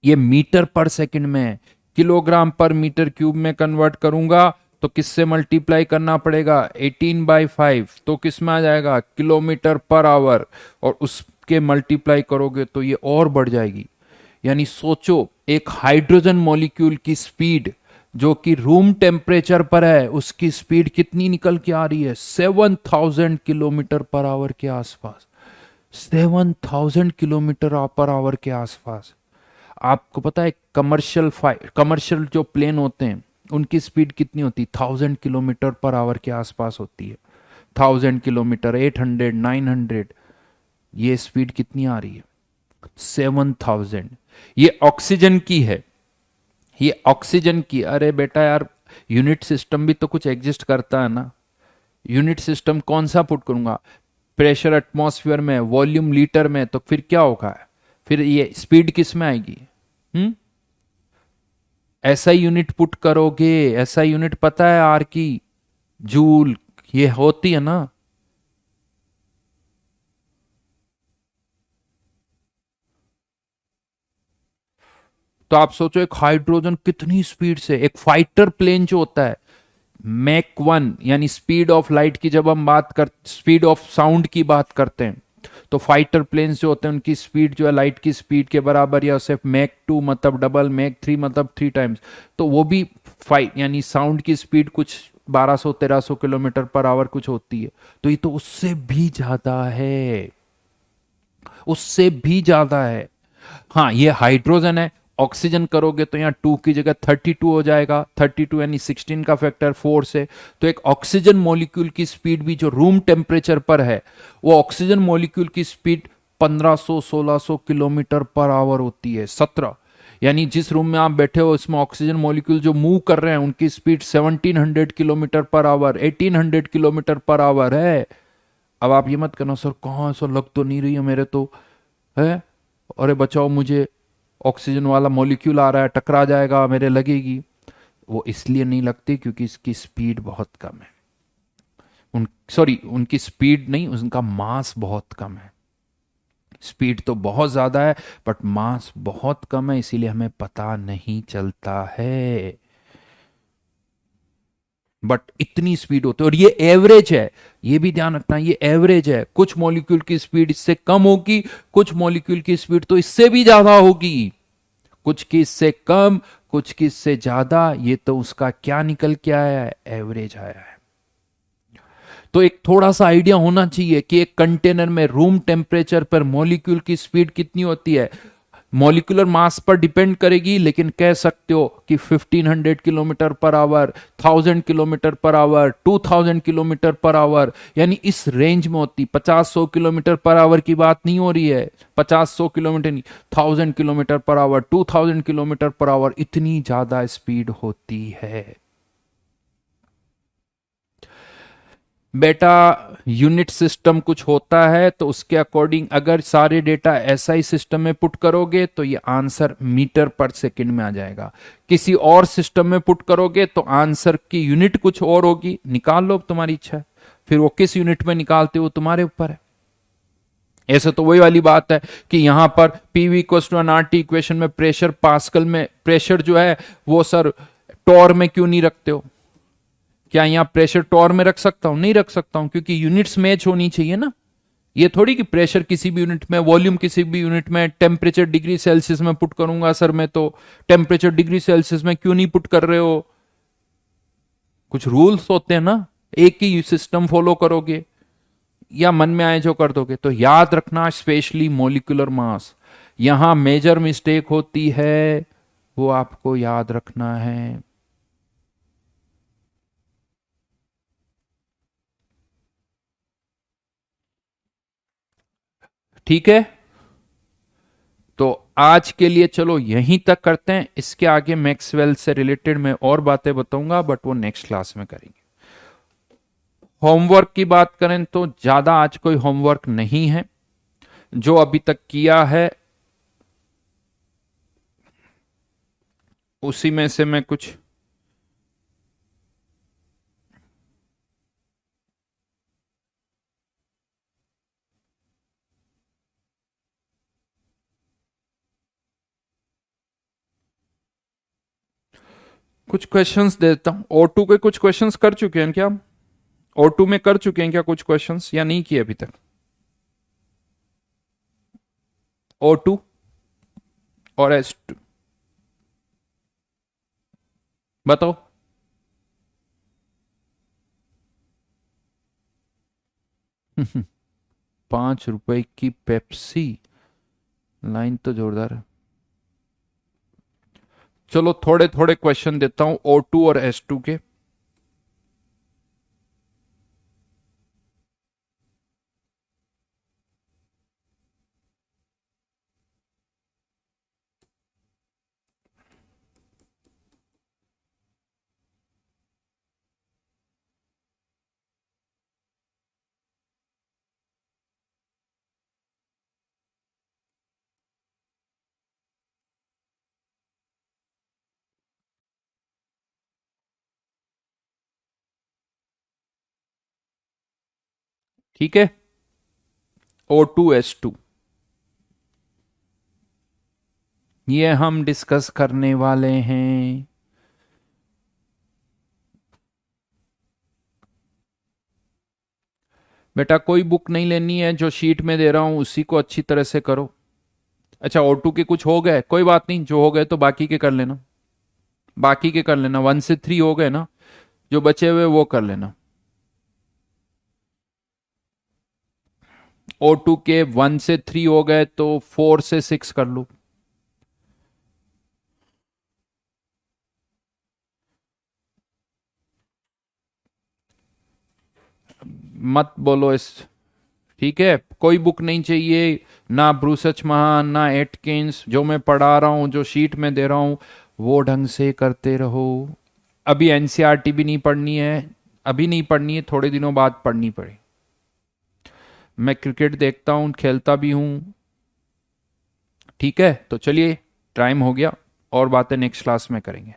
ये मीटर पर सेकंड में, किलोग्राम पर मीटर क्यूब में कन्वर्ट करूंगा तो किससे मल्टीप्लाई करना पड़ेगा, 18/5, तो किस में आ जाएगा, किलोमीटर पर आवर, और उसके मल्टीप्लाई करोगे तो ये और बढ़ जाएगी। यानी सोचो, एक हाइड्रोजन मॉलिक्यूल की स्पीड जो कि रूम टेम्परेचर पर है, उसकी स्पीड कितनी निकल के आ रही है, 7000 किलोमीटर पर आवर के आसपास, 7000 किलोमीटर पर आवर के आसपास। आपको पता है कमर्शियल जो प्लेन होते हैं उनकी स्पीड कितनी होती है, 1000 किलोमीटर पर आवर के आसपास होती है। 1000 किलोमीटर, 800, 900, ये स्पीड कितनी आ रही है, 7000। ये ऑक्सीजन की है, ये ऑक्सीजन की। अरे बेटा यार, यूनिट सिस्टम भी तो कुछ एग्जिस्ट करता है ना। यूनिट सिस्टम कौन सा पुट करूंगा, प्रेशर एटमॉस्फेयर में, वॉल्यूम लीटर में, तो फिर क्या होगा, फिर ये स्पीड किस में आएगी, ऐसा यूनिट पुट करोगे, ऐसा यूनिट पता है आर की, जूल, ये होती है ना। तो आप सोचो एक हाइड्रोजन कितनी स्पीड से, एक फाइटर प्लेन जो होता है, मैक 1 यानी स्पीड ऑफ लाइट की जब हम बात कर, स्पीड ऑफ साउंड की बात करते हैं, तो फाइटर प्लेन्स जो होते हैं उनकी स्पीड जो है लाइट की स्पीड के बराबर, या सिर्फ मैक 2 मतलब डबल, मैक 3 मतलब 3 टाइम्स। तो वो भी फाइट यानी साउंड की स्पीड कुछ 1200-1300 किलोमीटर पर आवर कुछ होती है, तो ये तो उससे भी ज्यादा है, उससे भी ज्यादा है। हाँ, ये हाइड्रोजन है। ऑक्सीजन करोगे तो यहाँ 2 की जगह 32 हो जाएगा, 32 यानी 16 का फैक्टर 4 से। तो एक ऑक्सीजन मॉलिक्यूल की स्पीड भी जो रूम टेम्परेचर पर है, वो ऑक्सीजन मॉलिक्यूल की स्पीड 1500-1600 किलोमीटर पर आवर होती है, 17। यानी जिस रूम में आप बैठे हो इसमें ऑक्सीजन मॉलिक्यूल जो मूव कर रहे हैं उनकी speed 1700 kilometre per hour, 1800 kilometre per hour है। अब आप ये मत करना सर कहाँ, ऐसा लग तो नहीं रही है मेरे तो, है, अरे बचाओ मुझे, ऑक्सीजन वाला मॉलिक्यूल आ रहा है, टकरा जाएगा, मेरे लगेगी। वो इसलिए नहीं लगती क्योंकि इसकी स्पीड बहुत कम है। उनकी स्पीड नहीं, उनका मास बहुत कम है। स्पीड तो बहुत ज्यादा है बट मास बहुत कम है, इसीलिए हमें पता नहीं चलता है। बट इतनी स्पीड होती है, और ये एवरेज है, ये भी ध्यान रखना, ये एवरेज है। कुछ मॉलिक्यूल की स्पीड इससे कम होगी, कुछ मॉलिक्यूल की स्पीड तो इससे भी ज्यादा होगी, कुछ की इससे कम, कुछ की इससे ज्यादा। ये तो उसका क्या निकल के आया है, एवरेज आया है। तो एक थोड़ा सा आइडिया होना चाहिए कि एक कंटेनर में रूम टेम्परेचर पर मॉलिक्यूल की स्पीड कितनी होती है। मॉलिक्यूलर मास पर डिपेंड करेगी, लेकिन कह सकते हो कि 1500 kilometre per hour, 1000 kilometre per hour, 2000 kilometre per hour, यानी इस रेंज में होती। 50-100 किलोमीटर पर आवर की बात नहीं हो रही है, 50-100 किलोमीटर नहीं, 1000 kilometre per hour, 2000 kilometre per hour, इतनी ज्यादा स्पीड होती है बेटा। यूनिट सिस्टम कुछ होता है तो उसके अकॉर्डिंग अगर सारे डेटा एसआई सिस्टम में पुट करोगे तो ये आंसर मीटर पर सेकंड में आ जाएगा। किसी और सिस्टम में पुट करोगे तो आंसर की यूनिट कुछ और होगी, निकाल लो, तुम्हारी इच्छा है। फिर वो किस यूनिट में निकालते हो तुम्हारे ऊपर है। ऐसे तो वही वाली बात है कि यहां पर PV equals to N RT equation में प्रेशर पास्कल में, प्रेशर जो है वो सर टॉर में क्यों नहीं रखते हो? क्या यहां प्रेशर टॉर में रख सकता हूं? नहीं रख सकता हूं, क्योंकि यूनिट्स मैच होनी चाहिए ना। ये थोड़ी कि प्रेशर किसी भी यूनिट में, वॉल्यूम किसी भी यूनिट में, टेम्परेचर डिग्री सेल्सियस में पुट करूंगा सर मैं तो टेम्परेचर डिग्री सेल्सियस में क्यों नहीं पुट कर रहे हो? कुछ रूल्स होते हैं ना, एक ही सिस्टम फॉलो करोगे या मन में आए जो कर दोगे। तो याद रखना, स्पेशली मॉलिक्यूलर मास, यहां मेजर मिस्टेक होती है, वो आपको याद रखना है। ठीक है, तो आज के लिए चलो यहीं तक करते हैं। इसके आगे मैक्सवेल से रिलेटेड मैं और बातें बताऊंगा, बट वो नेक्स्ट क्लास में करेंगे। होमवर्क की बात करें तो ज्यादा आज कोई होमवर्क नहीं है। जो अभी तक किया है उसी में से मैं कुछ कुछ क्वेश्चंस देता हूं। O2 के कुछ क्वेश्चंस कर चुके हैं क्या? O2 में कर चुके हैं क्या कुछ क्वेश्चंस, या नहीं किए अभी तक? O2 और S2 बताओ। 5 रुपए की पेप्सी, लाइन तो जोरदार है। चलो थोड़े थोड़े क्वेश्चन देता हूं O2 और S2 के। ठीक है, O2 S2 ये हम डिस्कस करने वाले हैं। बेटा कोई बुक नहीं लेनी है, जो शीट में दे रहा हूं उसी को अच्छी तरह से करो। अच्छा O2 के कुछ हो गए, कोई बात नहीं, जो हो गए तो बाकी के कर लेना। बाकी के कर लेना, 1 से 3 हो गए ना, जो बचे हुए वो कर लेना। O2 के 1 से 3 हो गए तो 4 से 6 कर लो। मत बोलो इस, ठीक है, कोई बुक नहीं चाहिए, ना ब्रूसच महान ना एटकिंस, जो मैं पढ़ा रहा हूं, जो शीट में दे रहा हूं वो ढंग से करते रहो। अभी एनसीईआरटी भी नहीं पढ़नी है, अभी नहीं पढ़नी है, थोड़े दिनों बाद पढ़नी पड़े। मैं क्रिकेट देखता हूं, खेलता भी हूं। ठीक है, तो चलिए टाइम हो गया, और बातें नेक्स्ट क्लास में करेंगे।